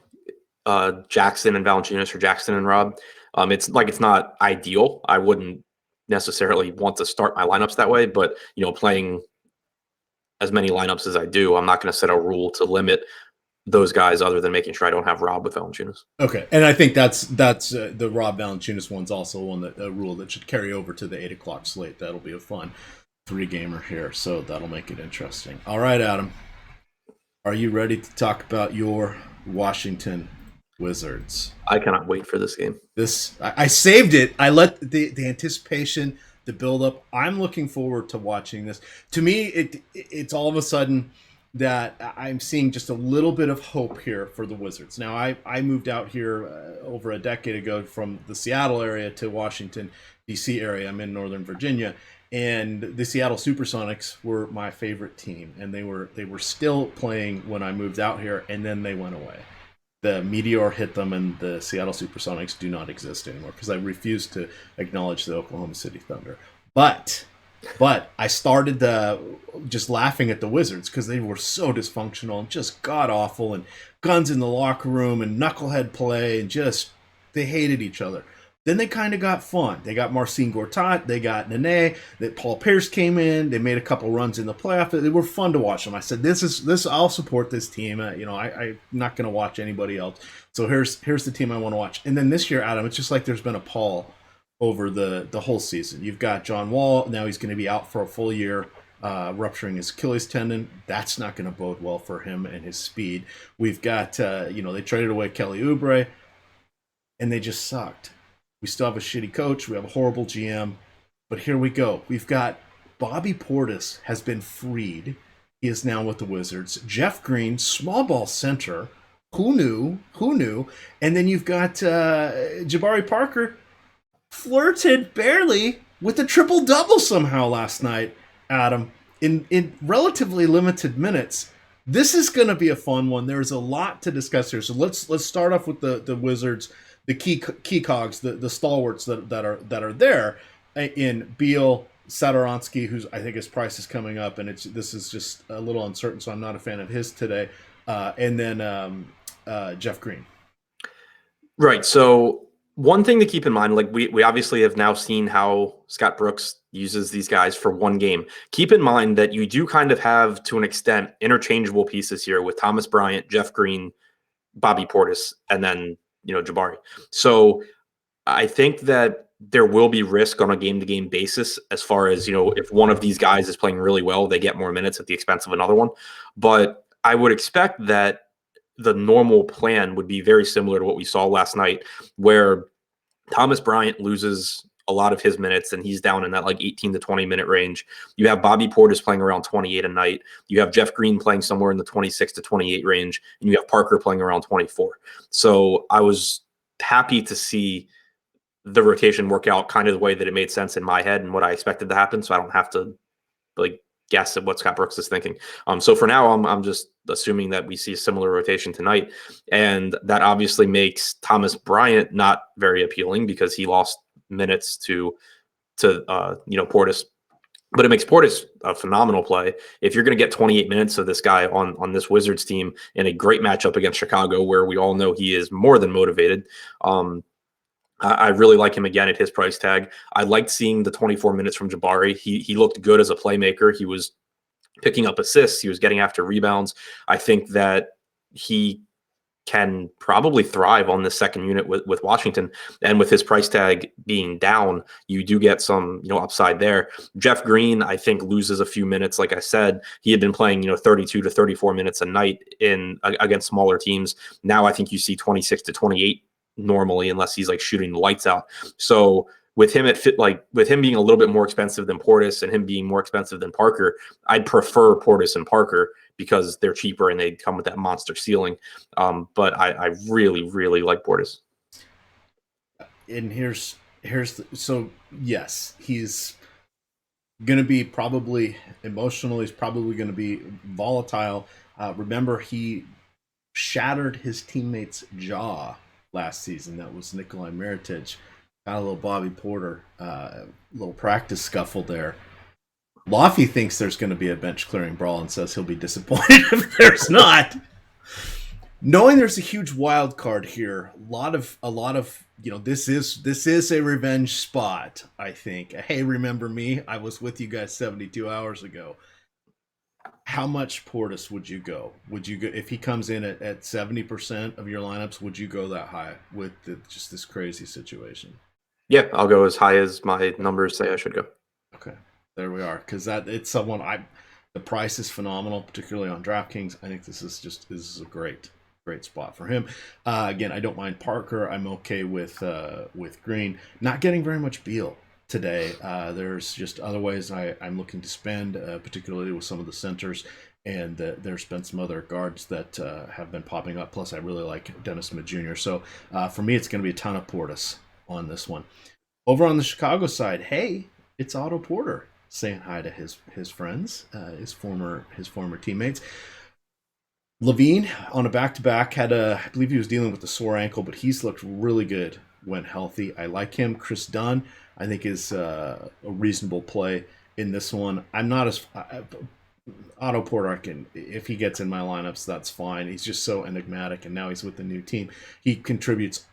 B: Jackson and Valanciunas or Jackson and Rob. It's not ideal. I wouldn't necessarily want to start my lineups that way, but playing as many lineups as I do, I'm not going to set a rule to limit those guys other than making sure I don't have Rob with Valanciunas.
A: Okay, and I think that's the Rob Valanciunas one's also a rule that should carry over to the 8 o'clock slate. That'll be a fun 3-gamer here, so that'll make it interesting. All right, Adam, are you ready to talk about your Washington Wizards?
B: I cannot wait for this game.
A: I saved it. I let the anticipation, the build-up. I'm looking forward to watching this. To me, it's all of a sudden that I'm seeing just a little bit of hope here for the Wizards. Now, I moved out here over a decade ago from the Seattle area to Washington, D.C. area. I'm in Northern Virginia. And the Seattle Supersonics were my favorite team. And they were still playing when I moved out here, and then they went away. The meteor hit them, and the Seattle Supersonics do not exist anymore because I refuse to acknowledge the Oklahoma City Thunder. But I started just laughing at the Wizards because they were so dysfunctional and just god-awful, and guns in the locker room and knucklehead play, and just they hated each other. Then they kind of got fun. They got Marcin Gortat. They got Nene. That Paul Pierce came in. They made a couple runs in the playoff. They were fun to watch them. I said, "This. I'll support this team. I'm not going to watch anybody else. So here's the team I want to watch." And then this year, Adam, it's just like there's been a pall over the whole season. You've got John Wall. Now he's going to be out for a full year, rupturing his Achilles tendon. That's not going to bode well for him and his speed. We've got they traded away Kelly Oubre, and they just sucked. We still have a shitty coach. We have a horrible GM. But here we go. We've got Bobby Portis has been freed. He is now with the Wizards. Jeff Green, small ball center. Who knew? And then you've got Jabari Parker flirted barely with a triple-double somehow last night, Adam, in relatively limited minutes. This is going to be a fun one. There's a lot to discuss here. So let's start off with the Wizards. The key cogs, the stalwarts that are there in Beal, Satoransky, who's I think his price is coming up, and this is just a little uncertain, so I'm not a fan of his today. And then Jeff Green.
B: Right. So One thing to keep in mind, like we obviously have now seen how Scott Brooks uses these guys for one game. Keep in mind that you do kind of have, to an extent, interchangeable pieces here with Thomas Bryant, Jeff Green, Bobby Portis, and then, Jabari. So I think that there will be risk on a game-to-game basis as far as, if one of these guys is playing really well, they get more minutes at the expense of another one. But I would expect that the normal plan would be very similar to what we saw last night, where Thomas Bryant loses a lot of his minutes and he's down in that like 18 to 20 minute range. You have Bobby Portis playing around 28 a night. You have Jeff Green playing somewhere in the 26 to 28 range, and you have Parker playing around 24. So I was happy to see the rotation work out kind of the way that it made sense in my head and what I expected to happen. So I don't have to like guess at what Scott Brooks is thinking. So for now, I'm just assuming that we see a similar rotation tonight, and that obviously makes Thomas Bryant not very appealing because he lost minutes to Portis. But it makes Portis a phenomenal play. If you're going to get 28 minutes of this guy on this Wizards team in a great matchup against Chicago, where we all know he is more than motivated, I really like him again at his price tag. I liked seeing the 24 minutes from Jabari. He looked good as a playmaker. He was picking up assists. He was getting after rebounds. I think that he can probably thrive on the second unit with Washington. And with his price tag being down, you do get some, upside there. Jeff Green, I think, loses a few minutes. Like I said, he had been playing, 32 to 34 minutes a night against smaller teams. Now I think you see 26 to 28 normally, unless he's like shooting the lights out. So with him with him being a little bit more expensive than Portis and him being more expensive than Parker, I'd prefer Portis and Parker because they're cheaper and they come with that monster ceiling. But I really, really like Portis.
A: And so yes, he's going to be probably emotional. He's probably going to be volatile. Remember, he shattered his teammate's jaw last season. That was Nikolai Mirotic. Got a little Bobby Porter, little practice scuffle there. Laffy thinks there's going to be a bench clearing brawl and says he'll be disappointed if there's not. Knowing there's a huge wild card here, a lot of this is a revenge spot. I think. Hey, remember me? I was with you guys 72 hours ago. How much Portis would you go? Would you go if he comes in at 70% of your lineups? Would you go that high with just this crazy situation?
B: Yeah, I'll go as high as my numbers say I should go.
A: Okay, there we are. Because it's someone the price is phenomenal, particularly on DraftKings. I think this is a great spot for him. Again, I don't mind Parker. I'm okay with Green. Not getting very much Beal today. There's just other ways I'm looking to spend, particularly with some of the centers, and there's been some other guards that have been popping up. Plus, I really like Dennis Smith Jr. So for me, it's going to be a ton of Portis on this one. Over on the Chicago side, hey, it's Otto Porter saying hi to his friends, his former teammates. Levine on a back-to-back I believe he was dealing with a sore ankle, but he's looked really good when healthy. I like him. Chris Dunn, I think, is a reasonable play in this one. I'm not as Otto Porter if he gets in my lineups, that's fine. He's just so enigmatic, and now he's with the new team. He contributes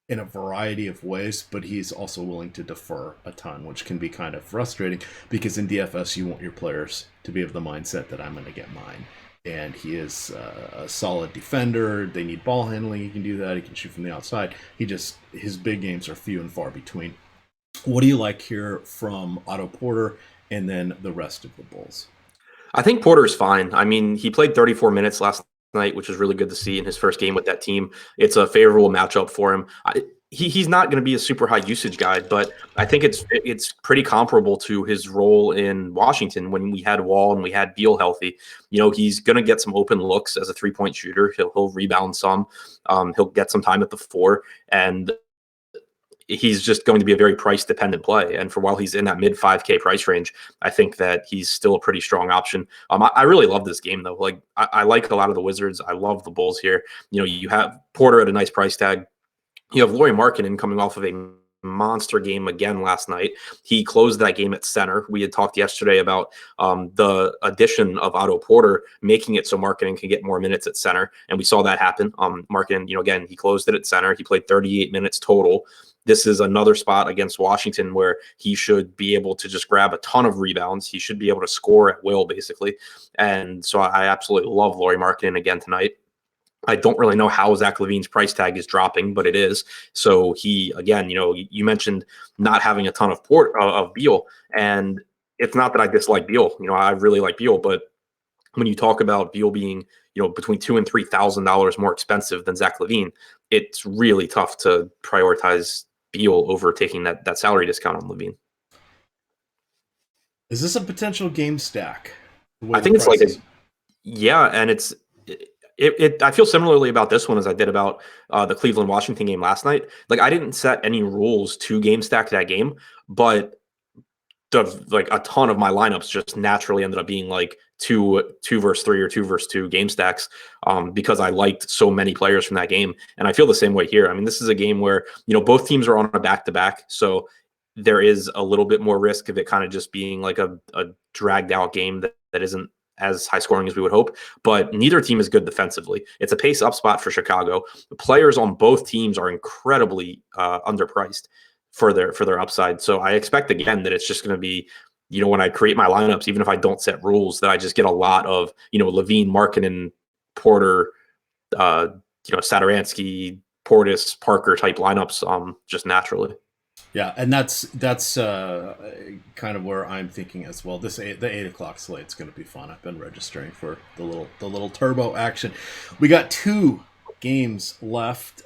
A: in a variety of ways, but he's also willing to defer a ton, which can be kind of frustrating because in DFS you want your players to be of the mindset that I'm going to get mine. And he is a solid defender. They need ball handling. He can do that. He can shoot from the outside. His big games are few and far between. What do you like here from Otto Porter and then the rest of the Bulls?
B: I think Porter's fine. I mean, he played 34 minutes last night, which was really good to see in his first game with that team. It's a favorable matchup for him. He's not going to be a super high usage guy, but I think it's pretty comparable to his role in Washington when we had Wall and we had Beal healthy. He's going to get some open looks as a 3-point shooter. He'll rebound some. He'll get some time at the 4, and he's just going to be a very price dependent play. And for while he's in that mid 5K price range, I think that he's still a pretty strong option. I really love this game though. Like I like a lot of the Wizards. I love the Bulls here. You have Porter at a nice price tag. You have Lauri Markkanen coming off of a monster game again last night. He closed that game at center. We had talked yesterday about the addition of Otto Porter, making it so Markkanen can get more minutes at center. And we saw that happen. Markkanen, again, he closed it at center. He played 38 minutes total. This is another spot against Washington where he should be able to just grab a ton of rebounds. He should be able to score at will, basically. And so I absolutely love Lauri Markkanen again tonight. I don't really know how Zach LaVine's price tag is dropping, but it is. So he, again, you mentioned not having a ton of Beal, and it's not that I dislike Beal. I really like Beal, but when you talk about Beal being, between $2,000 and $3,000 more expensive than Zach LaVine, it's really tough to prioritize Beal over taking that salary discount on LaVine.
A: Is this a potential game stack?
B: I think it's and it's. I feel similarly about this one as I did about the Cleveland-Washington game last night. Like, I didn't set any rules to game stack that game, but a ton of my lineups just naturally ended up being like two versus three or 2 versus 2 game stacks because I liked so many players from that game. And I feel the same way here. I mean, this is a game where, both teams are on a back-to-back, so there is a little bit more risk of it kind of just being like a dragged out game that isn't as high scoring as we would hope, but neither team is good defensively. It's a pace up spot for Chicago. The players on both teams are incredibly underpriced for their upside. So I expect again that it's just going to be, when I create my lineups, even if I don't set rules, that I just get a lot of, LaVine, Markkanen, Porter, Satoransky, Portis, Parker type lineups just naturally.
A: Yeah, and that's kind of where I'm thinking as well. The 8:00 slate's going to be fun. I've been registering for the little turbo action. We got 2 games left.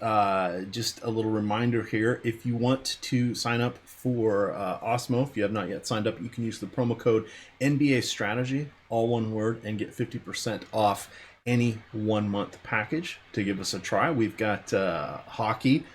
A: Just a little reminder here: if you want to sign up for Osmo, if you have not yet signed up, you can use the promo code NBA Strategy, all one word, and get 50% off any 1-month package to give us a try. We've got hockey.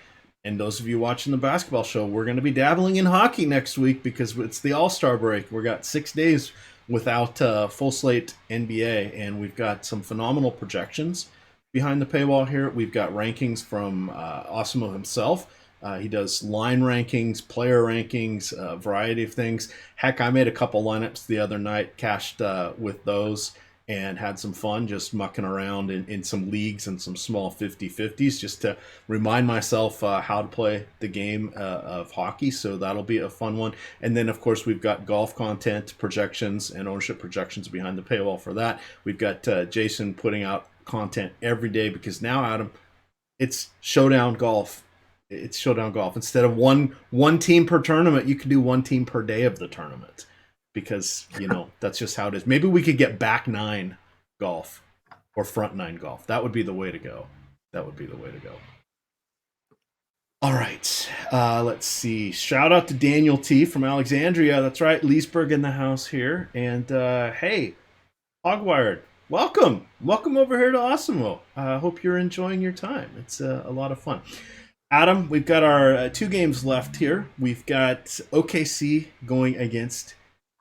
A: And those of you watching the basketball show, we're going to be dabbling in hockey next week because it's the All-Star break. We've got 6 days without full slate NBA, and we've got some phenomenal projections behind the paywall here. We've got rankings from Osimo himself. He does line rankings, player rankings, a variety of things. Heck, I made a couple lineups the other night, cashed with those, and had some fun just mucking around in some leagues and some small 50-50s just to remind myself how to play the game of hockey. So that'll be a fun one. And then, of course, we've got golf content projections and ownership projections behind the paywall for that. We've got Jason putting out content every day because now, Adam, it's showdown golf. It's showdown golf. Instead of one team per tournament, you can do 1 team per day of the tournament. Because, that's just how it is. Maybe we could get back 9 golf or front 9 golf. That would be the way to go. All right. Let's see. Shout out to Daniel T. from Alexandria. That's right. Leesburg in the house here. And, hey, Hogwired, welcome. Welcome over here to Osimo. I hope you're enjoying your time. It's a lot of fun. Adam, we've got our 2 games left here. We've got OKC going against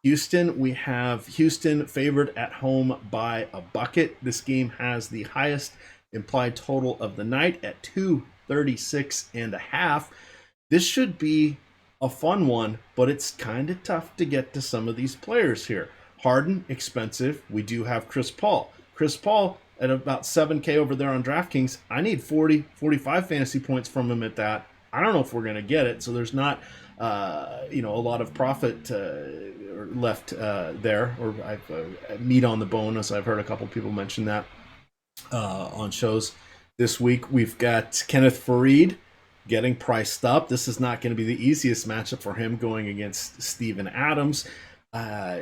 A: Houston. We have Houston favored at home by a bucket. This game has the highest implied total of the night at 236.5. This should be a fun one, but it's kind of tough to get to some of these players here. Harden, expensive. We do have Chris Paul. Chris Paul at about 7K over there on DraftKings. I need 45 fantasy points from him at that. I don't know if we're going to get it, so there's not a lot of profit left there, or meat on the bone, as I've heard a couple people mention that on shows this week. We've got Kenneth Faried getting priced up. This is not going to be the easiest matchup for him going against Steven Adams.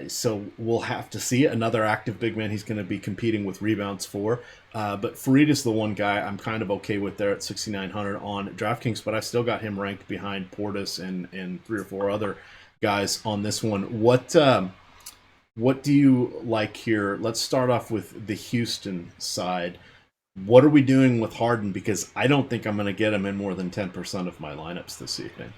A: So we'll have to see. Another active big man he's going to be competing with rebounds for. But Faried is the one guy I'm kind of okay with there at 6,900 on DraftKings, but I still got him ranked behind Portis and 3 or 4 other guys on this one. What do you like here? Let's start off with the Houston side. What are we doing with Harden? Because I don't think I'm going to get him in more than 10% of my lineups this evening.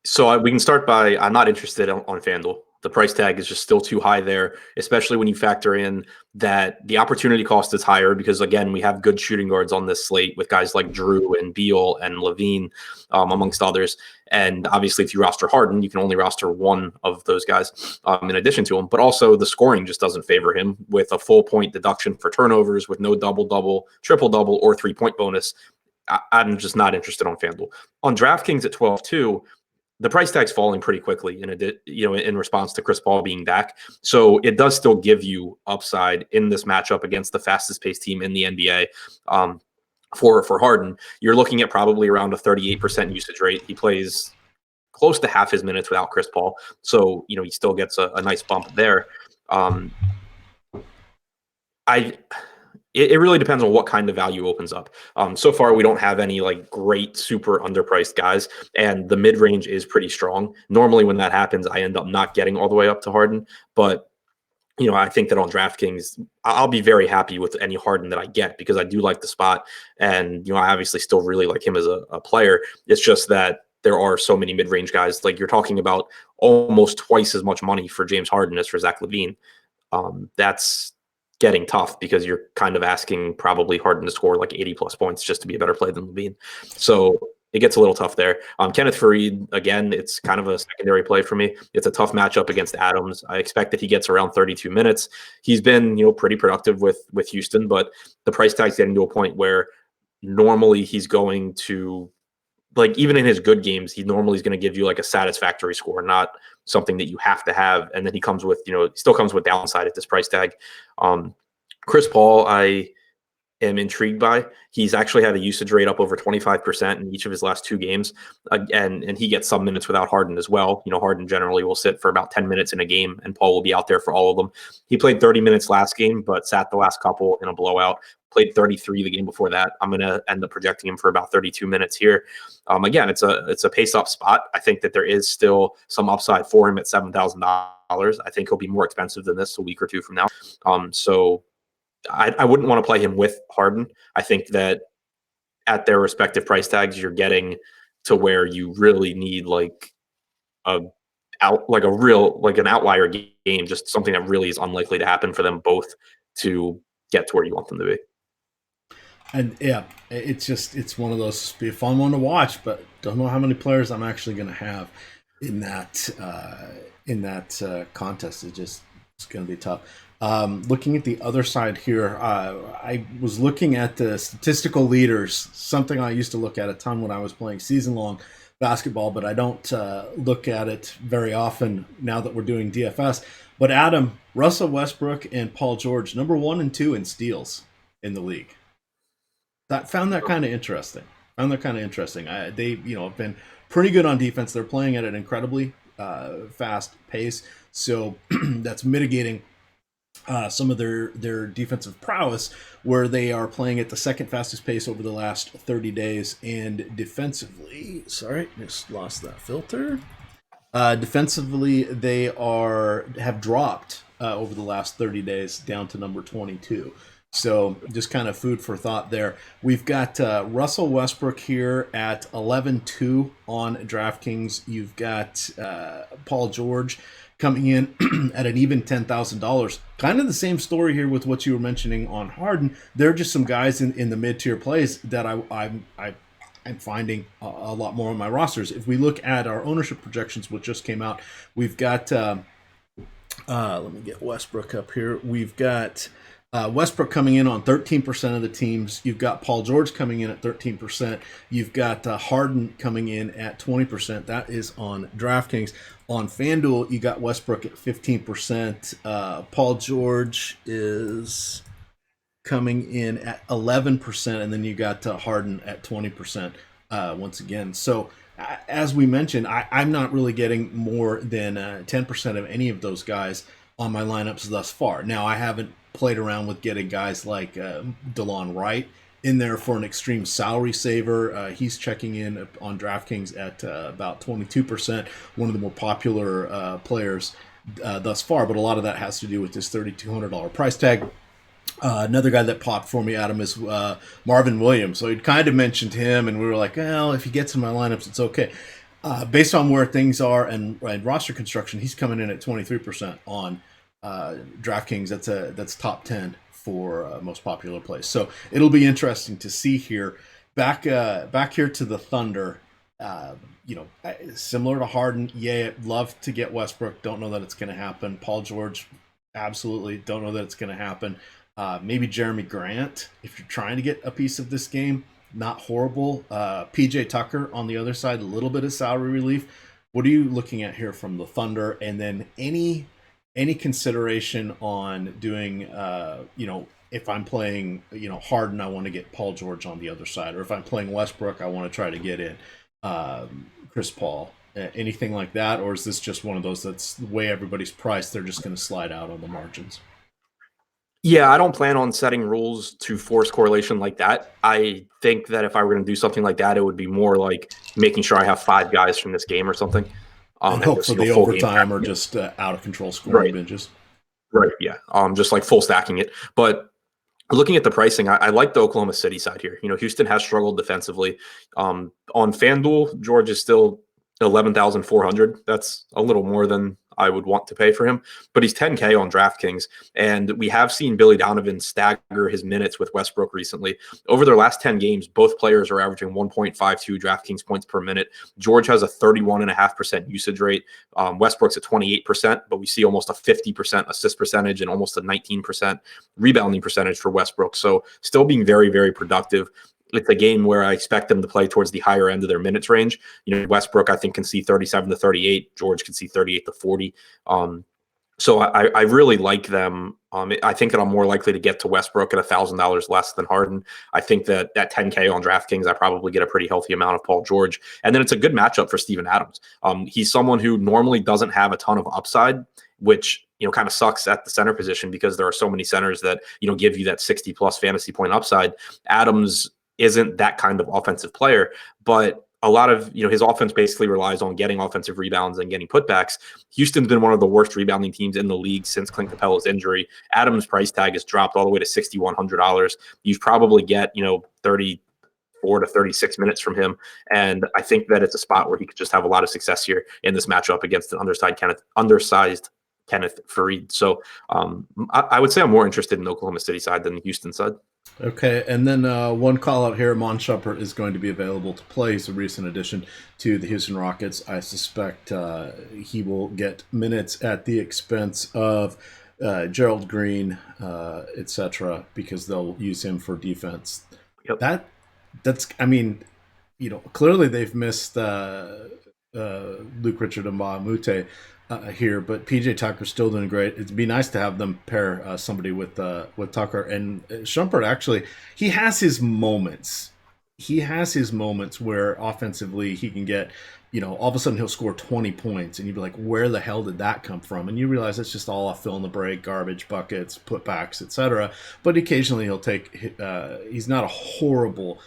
B: So we can start by, I'm not interested on FanDuel. The price tag is just still too high there, especially when you factor in that the opportunity cost is higher because, again, we have good shooting guards on this slate with guys like Drew and Beal and Levine, amongst others. And obviously, if you roster Harden, you can only roster one of those guys in addition to him. But also, the scoring just doesn't favor him with a full point deduction for turnovers, with no double-double, triple-double, or three-point bonus. I'm just not interested on FanDuel. On DraftKings at 12-2, the price tag's falling pretty quickly in response to Chris Paul being back. So it does still give you upside in this matchup against the fastest paced team in the NBA. For Harden, you're looking at probably around a 38% usage rate. He plays close to half his minutes without Chris Paul. So, he still gets a nice bump there. It really depends on what kind of value opens up. So far, we don't have any great, super underpriced guys, and the mid range is pretty strong. Normally, when that happens, I end up not getting all the way up to Harden. But I think that on DraftKings, I'll be very happy with any Harden that I get because I do like the spot, and I obviously still really like him as a player. It's just that there are so many mid range guys. Like you're talking about almost twice as much money for James Harden as for Zach LaVine. That's getting tough because you're kind of asking probably Harden to score 80 plus points just to be a better play than LaVine. So it gets a little tough there. Kenneth Faried, again, it's kind of a secondary play for me. It's a tough matchup against Adams. I expect that he gets around 32 minutes. He's been, pretty productive with Houston, but the price tag's getting to a point where normally he's going to, even in his good games, he normally is going to give you a satisfactory score, not something that you have to have. And then he comes with, still comes with downside at this price tag. Chris Paul, I am intrigued by. He's actually had a usage rate up over 25% in each of his last two games. And he gets some minutes without Harden as well. Harden generally will sit for about 10 minutes in a game, and Paul will be out there for all of them. He played 30 minutes last game, but sat the last couple in a blowout. Played 33 the game before that. I'm going to end up projecting him for about 32 minutes here. Again, it's a pace-up spot. I think that there is still some upside for him at $7,000. I think he'll be more expensive than this a week or two from now. So I wouldn't want to play him with Harden. I think that at their respective price tags, you're getting to where you really need an outlier game, just something that really is unlikely to happen for them both to get to where you want them to be.
A: And yeah, it's one of those be a fun one to watch, but don't know how many players I'm actually going to have in that contest. It's going to be tough. Looking at the other side here, I was looking at the statistical leaders, something I used to look at a ton when I was playing season-long basketball, but I don't look at it very often now that we're doing DFS. But Adam, Russell Westbrook and Paul George, number 1 and 2 in steals in the league. Found that kind of interesting. They've have been pretty good on defense. They're playing at an incredibly fast pace, so that's mitigating some of their defensive prowess, where they are playing at the second fastest pace over the last 30 days. And defensively, just lost that filter. Defensively, they have dropped over the last 30 days down to number 22. So just kind of food for thought there. We've got Russell Westbrook here at 11-2 on DraftKings. You've got Paul George coming in at an even $10,000. Kind of the same story here with what you were mentioning on Harden. There are just some guys in the mid-tier plays that I'm finding a lot more on my rosters. If we look at our ownership projections, which just came out, we've got let me get Westbrook up here. We've got Westbrook coming in on 13% of the teams. You've got Paul George coming in at 13%. You've got Harden coming in at 20%. That is on DraftKings. On FanDuel, you got Westbrook at 15%. Paul George is coming in at 11%, and then you got Harden at 20% once again. So as we mentioned, I'm not really getting more than 10% of any of those guys on my lineups thus far. Now, I haven't played around with getting guys like DeLon Wright in there for an extreme salary saver. He's checking in on DraftKings at about 22%, one of the more popular players thus far, but a lot of that has to do with this $3,200 price tag. Another guy that popped for me, Adam, is Marvin Williams. So he kind of mentioned him, and we were like, well, if he gets in my lineups, it's okay. Based on where things are and roster construction, he's coming in at 23% on DraftKings. That's top 10 for most popular plays. So it'll be interesting to see here. Back here to the Thunder. Similar to Harden, love to get Westbrook. Don't know that it's going to happen. Paul George, absolutely don't know that it's going to happen. Maybe Jeremy Grant if you're trying to get a piece of this game. Not horrible. PJ Tucker on the other side, a little bit of salary relief. What are you looking at here from the Thunder? And then any consideration on doing, if I'm playing, Harden, I want to get Paul George on the other side, or if I'm playing Westbrook, I want to try to get in Chris Paul. Anything like that, or is this just one of those that's the way everybody's priced? They're just going to slide out on the margins.
B: Yeah, I don't plan on setting rules to force correlation like that. I think that if I were going to do something like that, it would be more like making sure I have 5 guys from this game or something.
A: And hope for the overtime or just out of control scoring binges.
B: Right, yeah. Just like full stacking it. But looking at the pricing, I like the Oklahoma City side here. Houston has struggled defensively. On FanDuel, George is still 11,400. That's a little more than I would want to pay for him, but he's 10K on DraftKings. And we have seen Billy Donovan stagger his minutes with Westbrook recently. Over their last 10 games, both players are averaging 1.52 DraftKings points per minute. George has a 31.5% usage rate. Westbrook's at 28%, but we see almost a 50% assist percentage and almost a 19% rebounding percentage for Westbrook. So still being very, very productive. It's a game where I expect them to play towards the higher end of their minutes range. Westbrook, I think, can see 37 to 38. George can see 38 to 40. So I really like them. I think that I'm more likely to get to Westbrook at $1,000 less than Harden. I think that 10K on DraftKings, I probably get a pretty healthy amount of Paul George. And then it's a good matchup for Steven Adams. He's someone who normally doesn't have a ton of upside, which kind of sucks at the center position because there are so many centers that give you that 60 plus fantasy point upside. Adams isn't that kind of offensive player, but a lot of his offense basically relies on getting offensive rebounds and getting putbacks. Houston's been one of the worst rebounding teams in the league since Clint Capella's injury. Adams' price tag has dropped all the way to $6,100. You probably get 34 to 36 minutes from him, and I think that it's a spot where he could just have a lot of success here in this matchup against an undersized Kenneth Faried. So I would say I'm more interested in the Oklahoma City side than the Houston side.
A: Okay, and then one call out here, Mon Shumpert is going to be available to play. He's a recent addition to the Houston Rockets. I suspect he will get minutes at the expense of Gerald Green, etc., because they'll use him for defense.
B: Yep.
A: Clearly they've missed Luke Richard and Mute here, but PJ Tucker's still doing great. It'd be nice to have them pair somebody with Tucker. And Shumpert, actually, he has his moments. He has his moments where offensively he can get, all of a sudden he'll score 20 points, and you'd be like, where the hell did that come from? And you realize it's just all off fill in the break, garbage buckets, putbacks, etc. But occasionally he'll take. He's not a horrible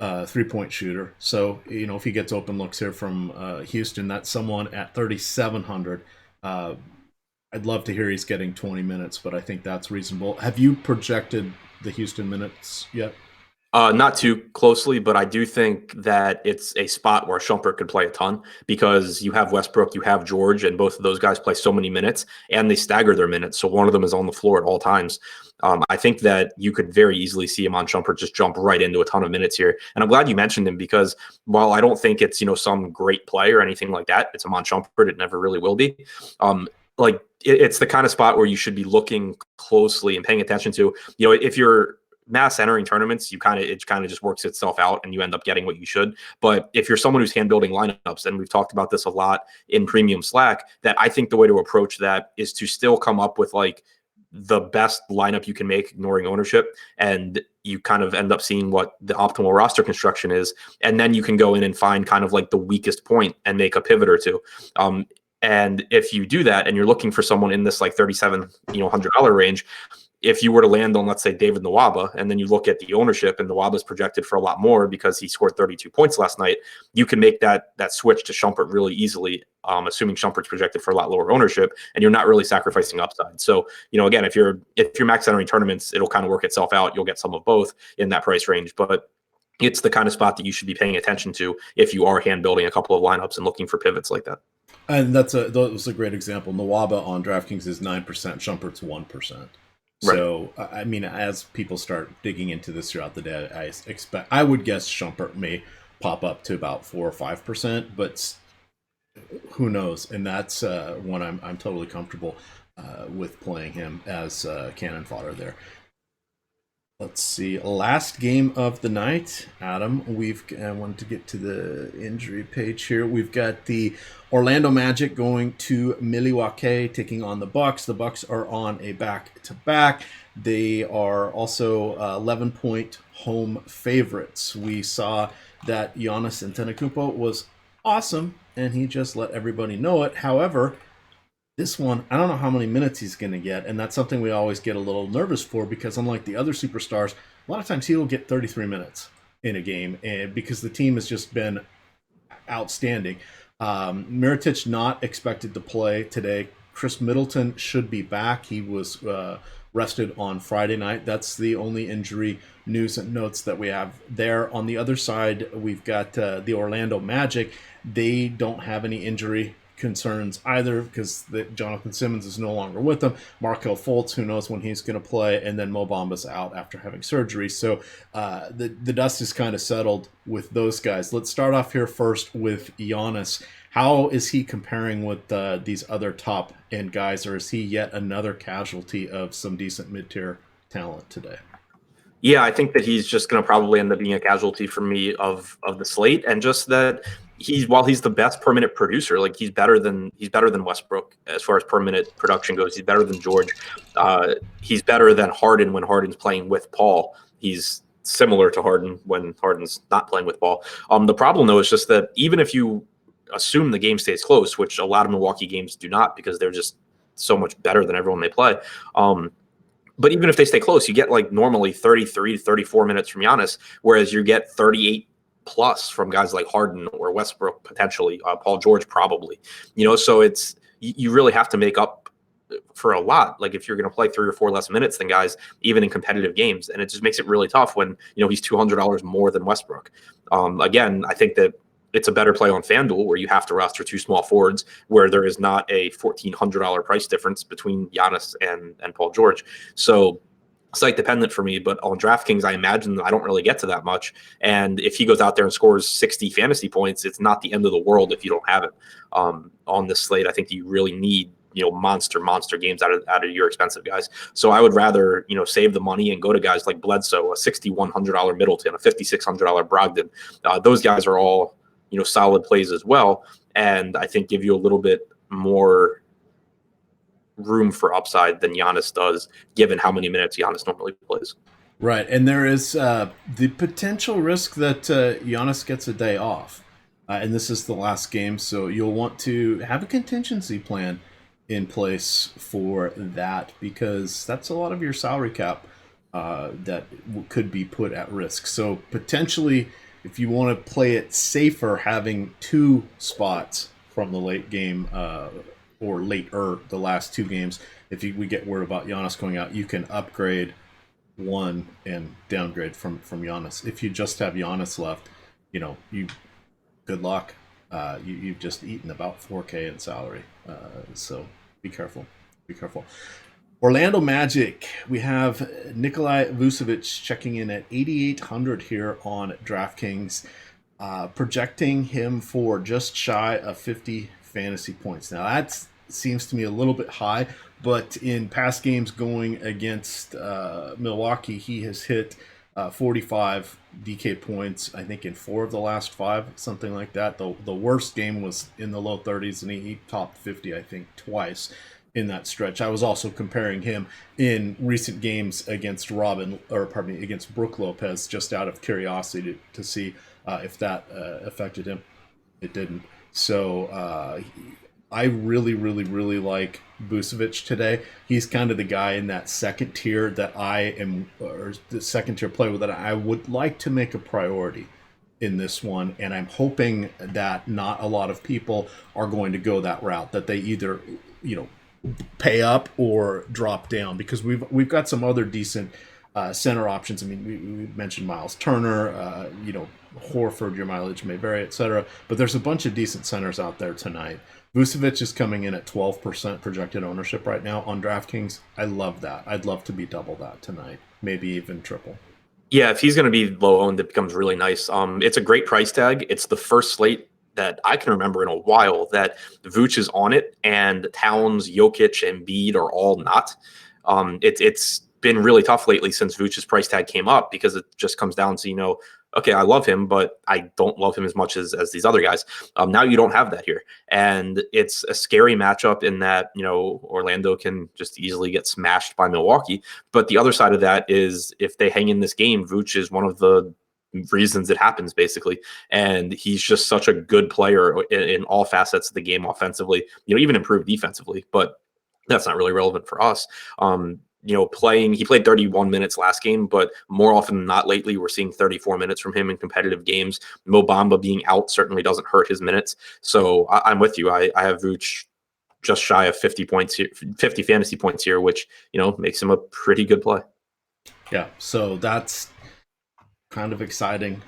A: 3-point shooter. So, if he gets open looks here from Houston, that's someone at 3,700. I'd love to hear he's getting 20 minutes, but I think that's reasonable. Have you projected the Houston minutes yet?
B: Not too closely, but I do think that it's a spot where Shumpert could play a ton because you have Westbrook, you have George, and both of those guys play so many minutes, and they stagger their minutes. So one of them is on the floor at all times. I think that you could very easily see him on Shumpert just jump right into a ton of minutes here. And I'm glad you mentioned him because while I don't think it's, some great play or anything like that, it's Amon Shumpert. It never really will be. It's the kind of spot where you should be looking closely and paying attention to, if you're mass entering tournaments, it kind of just works itself out and you end up getting what you should. But if you're someone who's hand building lineups, and we've talked about this a lot in premium Slack, that I think the way to approach that is to still come up with the best lineup you can make, ignoring ownership, and you kind of end up seeing what the optimal roster construction is. And then you can go in and find kind of the weakest point and make a pivot or two. And if you do that and you're looking for someone in this $3,700 range, if you were to land on, let's say, David Nwaba, and then you look at the ownership and Nwaba's projected for a lot more because he scored 32 points last night, you can make that switch to Shumpert really easily, assuming Shumpert's projected for a lot lower ownership, and you're not really sacrificing upside. So, again, if you're max entering tournaments, it'll kind of work itself out. You'll get some of both in that price range. But it's the kind of spot that you should be paying attention to if you are hand building a couple of lineups and looking for pivots like that.
A: And that was a great example. Nwaba on DraftKings is 9%, Shumpert's 1%. So, right. I mean, as people start digging into this throughout the day, I would guess Shumpert may pop up to about 4 or 5%, but who knows? And that's one I'm totally comfortable with playing him as cannon fodder there. Let's see. Last game of the night, Adam. I wanted to get to the injury page here. We've got the Orlando Magic going to Milwaukee, taking on the Bucks. The Bucks are on a back-to-back. They are also 11-point home favorites. We saw that Giannis Antetokounmpo was awesome, and he just let everybody know it. However, this one, I don't know how many minutes he's going to get, and that's something we always get a little nervous for because unlike the other superstars, a lot of times he will get 33 minutes in a game and because the team has just been outstanding. Mirotic not expected to play today. Chris Middleton should be back. He was rested on Friday night. That's the only injury news and notes that we have there. On the other side, we've got the Orlando Magic. They don't have any injury concerns either because Jonathan Simmons is no longer with them. Markelle Fultz, who knows when he's going to play, and then Mo Bamba's out after having surgery. So the dust is kind of settled with those guys. Let's start off here first with Giannis. How is he comparing with these other top end guys, or is he yet another casualty of some decent mid-tier talent today?
B: Yeah, I think that he's just going to probably end up being a casualty for me of the slate, and just that while he's the best per minute producer, like he's better than Westbrook as far as per minute production goes. He's better than George. He's better than Harden when Harden's playing with Paul. He's similar to Harden when Harden's not playing with Paul. The problem though is just that even if you assume the game stays close, which a lot of Milwaukee games do not because they're just so much better than everyone they play. But even if they stay close, you get like normally 33 to 34 minutes from Giannis, whereas you get 38 plus from guys like Harden or Westbrook, potentially, Paul George, probably, so you really have to make up for a lot. Like if you're going to play 3 or 4 less minutes than guys, even in competitive games. And it just makes it really tough when, he's $200 more than Westbrook. Again, I think that it's a better play on FanDuel where you have to roster 2 small forwards where there is not a $1,400 price difference between Giannis and Paul George. So site dependent for me, but on DraftKings, I imagine I don't really get to that much. And if he goes out there and scores 60 fantasy points, it's not the end of the world if you don't have it on this slate. I think you really need, monster games out of your expensive guys. So I would rather, save the money and go to guys like Bledsoe, a $6,100 Middleton, a $5,600 Brogdon. Those guys are all, solid plays as well. And I think give you a little bit more room for upside than Giannis does, given how many minutes Giannis normally plays.
A: Right, and there is the potential risk that Giannis gets a day off, and this is the last game, so you'll want to have a contingency plan in place for that because that's a lot of your salary cap that could be put at risk. So potentially, if you want to play it safer, having 2 spots from the late game or later, the last 2 games, if we get word about Giannis going out, you can upgrade one and downgrade from Giannis. If you just have Giannis left, you good luck. You've just eaten about $4,000 in salary. So be careful. Be careful. Orlando Magic. We have Nikolai Vucevic checking in at 8,800 here on DraftKings, projecting him for just shy of 50 fantasy points. Now that seems to me a little bit high, but in past games going against Milwaukee, he has hit 45 DK points, I think in 4 of the last 5, something like that. The worst game was in the low 30s, and he topped 50, I think, twice in that stretch. I was also comparing him in recent games against against Brook Lopez, just out of curiosity to see if that affected him. It didn't. So I really, really, really like Vucevic today. He's kind of the guy in that second tier that or the second tier player that I would like to make a priority in this one. And I'm hoping that not a lot of people are going to go that route, that they either, pay up or drop down, because we've got some other decent Center options, I mean, we mentioned Miles Turner, Horford, your mileage may vary, etc. But there's a bunch of decent centers out there tonight. Vucevic is coming in at 12% projected ownership right now on DraftKings. I love that. I'd love to be double that tonight, maybe even triple.
B: Yeah, if he's going to be low owned, it becomes really nice. It's a great price tag. It's the first slate that I can remember in a while that Vooch is on it, and Towns, Jokic, and Embiid are all not. It's been really tough lately since Vooch's price tag came up, because it just comes down to, okay, I love him, but I don't love him as much as these other guys. Now you don't have that here. And it's a scary matchup in that, Orlando can just easily get smashed by Milwaukee. But the other side of that is, if they hang in this game, Vooch is one of the reasons it happens, basically. And he's just such a good player in all facets of the game offensively, even improved defensively. But that's not really relevant for us. He played 31 minutes last game, but more often than not lately, we're seeing 34 minutes from him in competitive games. Mo Bamba being out certainly doesn't hurt his minutes. So I'm with you. I have Vooch just shy of 50 points here, 50 fantasy points here, which, makes him a pretty good play.
A: Yeah. So that's kind of exciting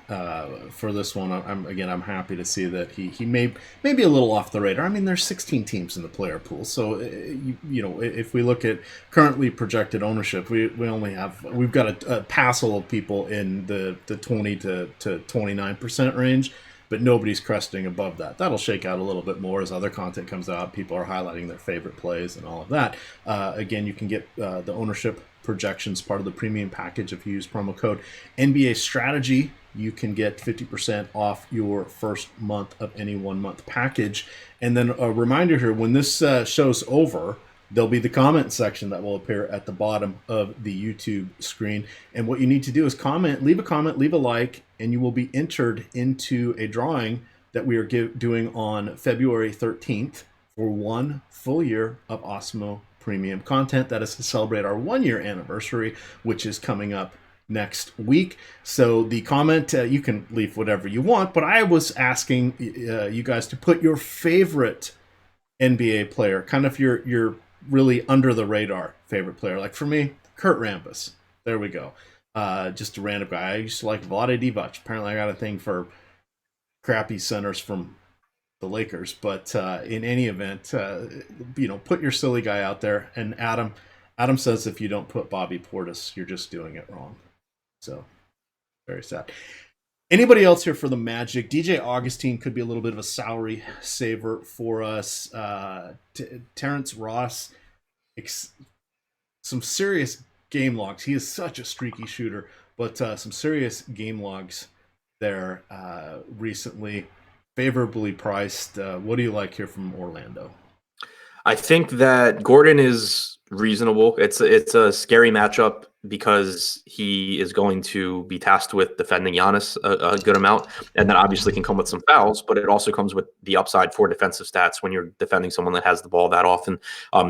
A: for this one. I'm happy to see that he may be a little off the radar. I mean, there's 16 teams in the player pool, so if we look at currently projected ownership, we've got a passel of people in the 20 to 29% range, but nobody's cresting above that. That'll shake out a little bit more as other content comes out. People are highlighting their favorite plays and all of that. Again, you can get the ownership projections part of the premium package if you use promo code NBA Strategy. You can get 50% off your first month of any 1 month package. And then a reminder here, when this show's over, there'll be the comment section that will appear at the bottom of the YouTube screen. And what you need to do is leave a like, and you will be entered into a drawing that we are doing on February 13th for 1 full year of Osmo premium content. That is to celebrate our 1 year anniversary, which is coming up next week. So the comment, you can leave whatever you want, but I was asking you guys to put your favorite NBA player, kind of your really under the radar favorite player. Like for me, Kurt Rambis. There we go. Just a random guy. I used to like Vlade Divac. Apparently I got a thing for crappy centers from the Lakers, but in any event, put your silly guy out there. And Adam says if you don't put Bobby Portis, you're just doing it wrong. So very sad. Anybody else here for the Magic? DJ Augustine could be a little bit of a salary saver for us. Terrence Ross, some serious game logs. He is such a streaky shooter, but some serious game logs there recently. Favorably priced. What do you like here from Orlando?
B: I think that Gordon is reasonable. It's a scary matchup because he is going to be tasked with defending Giannis a good amount, and that obviously can come with some fouls, but it also comes with the upside for defensive stats when you're defending someone that has the ball that often.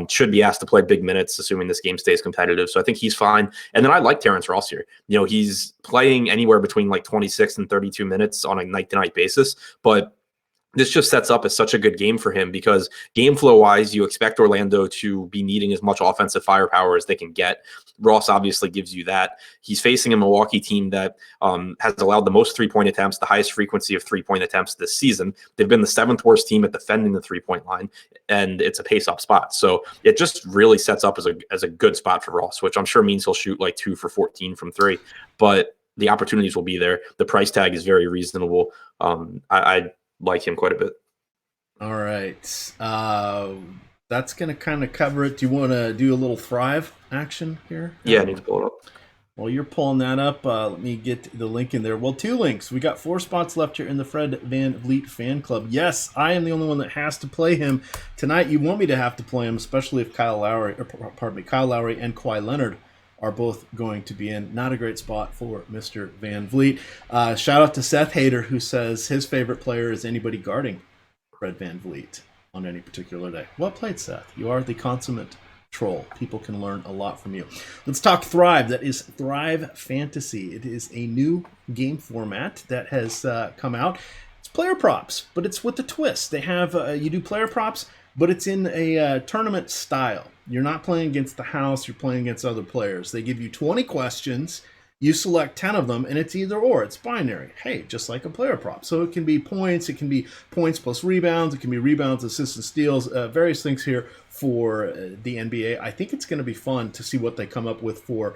B: Should be asked to play big minutes, assuming this game stays competitive. So I think he's fine. And then I like Terrence Ross here. He's playing anywhere between like 26 and 32 minutes on a night-to-night basis, but this just sets up as such a good game for him because game flow wise, you expect Orlando to be needing as much offensive firepower as they can get. Ross obviously gives you that. He's facing a Milwaukee team that has allowed the most 3-point attempts, the highest frequency of 3-point attempts this season. They've been the 7th worst team at defending the 3-point line, and it's a pace up spot. So it just really sets up as a good spot for Ross, which I'm sure means he'll shoot like 2 for 14 from 3, but the opportunities will be there. The price tag is very reasonable. I like him quite a bit.
A: All right. That's going to kind of cover it. Do you want to do a little Thrive action here?
B: Yeah, I need to pull it up.
A: While you're pulling that up, let me get the link in there. Well, 2 links. We got 4 spots left here in the Fred VanVleet fan club. Yes, I am the only one that has to play him tonight. You want me to have to play him, especially if Kyle Lowry and Kawhi Leonard are both going to be in. Not a great spot for Mr. VanVleet. Shout out to Seth Hader, who says his favorite player is anybody guarding Fred VanVleet on any particular day. Well played, Seth. You are the consummate troll. People can learn a lot from you. Let's talk Thrive. That is Thrive Fantasy. It is a new game format that has come out. It's player props, but it's with a twist. They have you do player props, but it's in a tournament style. You're not playing against the house, you're playing against other players. They give you 20 questions, you select 10 of them, and it's either or. It's binary. Hey, just like a player prop. So it can be points, it can be points plus rebounds, it can be rebounds, assists, and steals, various things here for the NBA. I think it's going to be fun to see what they come up with for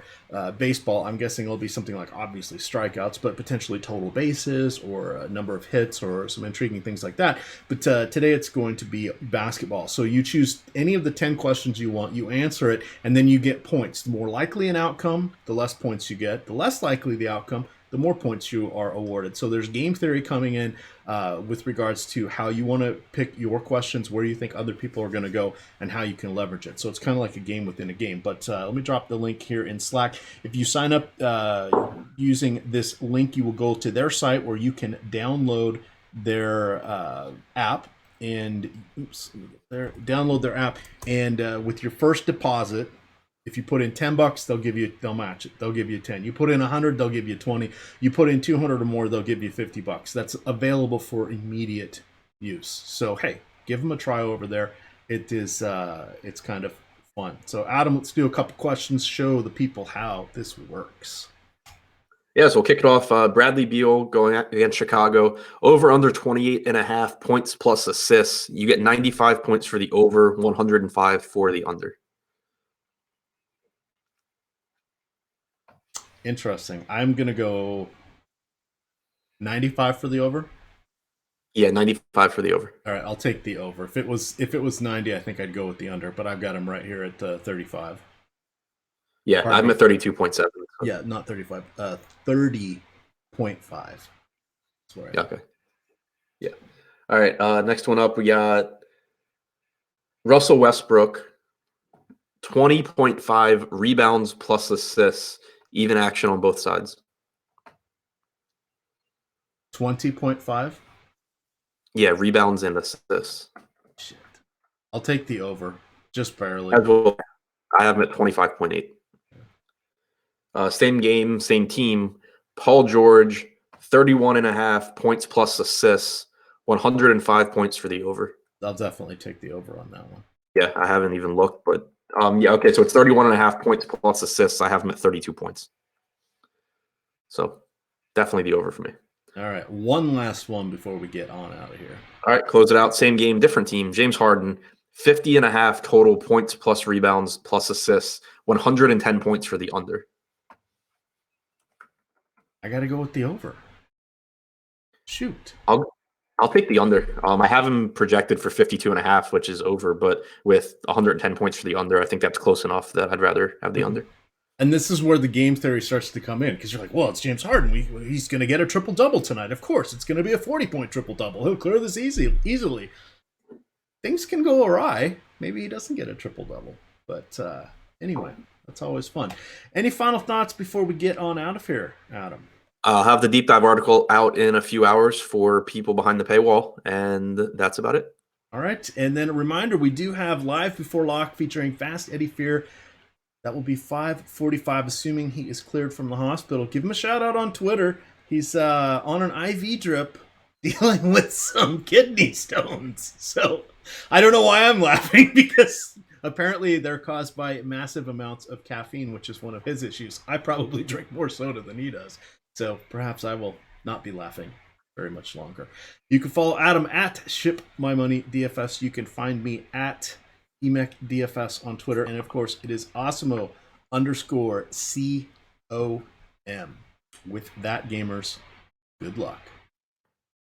A: baseball. I'm guessing it'll be something like obviously strikeouts, but potentially total bases or a number of hits or some intriguing things like that. But today it's going to be basketball. So you choose any of the 10 questions you want, you answer it, and then you get points. The more likely an outcome, the less points you get. The less likely the outcome, the more points you are awarded. So there's game theory coming in with regards to how you want to pick your questions, where you think other people are going to go, and how you can leverage it. So it's kind of like a game within a game. But let me drop the link here in Slack. If you sign up using this link, you will go to their site where you can download their app and download their app. And with your first deposit, if you put in $10, they'll match it. They'll give you 10. You put in 100, they'll give you 20. You put in 200 or more, they'll give you $50. That's available for immediate use. So hey, give them a try over there. It is it's kind of fun. So Adam, let's do a couple questions. Show the people how this works.
B: Yeah, so we'll kick it off. Bradley Beal going against Chicago. Over under 28.5 points plus assists. You get 95 points for the over, 105 for the under.
A: Interesting. I'm going to go 95 for the over.
B: Yeah, 95 for the over.
A: All right, I'll take the over. If it was 90, I think I'd go with the under, but I've got him right here at 35.
B: Yeah, I'm at 32.7.
A: Yeah, not 35. 30.5.
B: Yeah, okay. Yeah. All right, next one up, we got Russell Westbrook, 20.5 rebounds plus assists, even action on both sides.
A: 20.5?
B: Yeah, rebounds and assists.
A: Shit. I'll take the over, just barely.
B: As well, I have him at 25.8. Same game, same team. Paul George, 31.5 points plus assists, 105 points for the over.
A: I'll definitely take the over on that one.
B: Yeah, I haven't even looked, but yeah, okay, so it's 31.5 points plus assists. I have him at 32 points. So definitely the over for me.
A: All right, one last one before we get on out of here.
B: All right, close it out. Same game, different team. James Harden, 50.5 total points plus rebounds plus assists, 110 points for the under.
A: I got to go with the over. Shoot.
B: I'll take the under. I have him projected for 52.5, which is over, but with 110 points for the under, I think that's close enough that I'd rather have the under.
A: And this is where the game theory starts to come in, because you're like, well, it's James Harden. He's going to get a triple-double tonight. Of course, it's going to be a 40-point triple-double. He'll clear this easily. Things can go awry. Maybe he doesn't get a triple-double. But anyway, that's always fun. Any final thoughts before we get on out of here, Adam?
B: I'll have the deep dive article out in a few hours for people behind the paywall, and that's about it.
A: All right. And then a reminder, we do have Live Before Lock featuring Fast Eddie Fear. That will be 5:45, assuming he is cleared from the hospital. Give him a shout out on Twitter. He's on an IV drip dealing with some kidney stones. So I don't know why I'm laughing, because apparently they're caused by massive amounts of caffeine, which is one of his issues. I probably drink more soda than he does. So perhaps I will not be laughing very much longer. You can follow Adam at ShipMyMoneyDFS. You can find me at EMECDFS on Twitter. And of course, it is Osimo _COM. With that, gamers, good luck.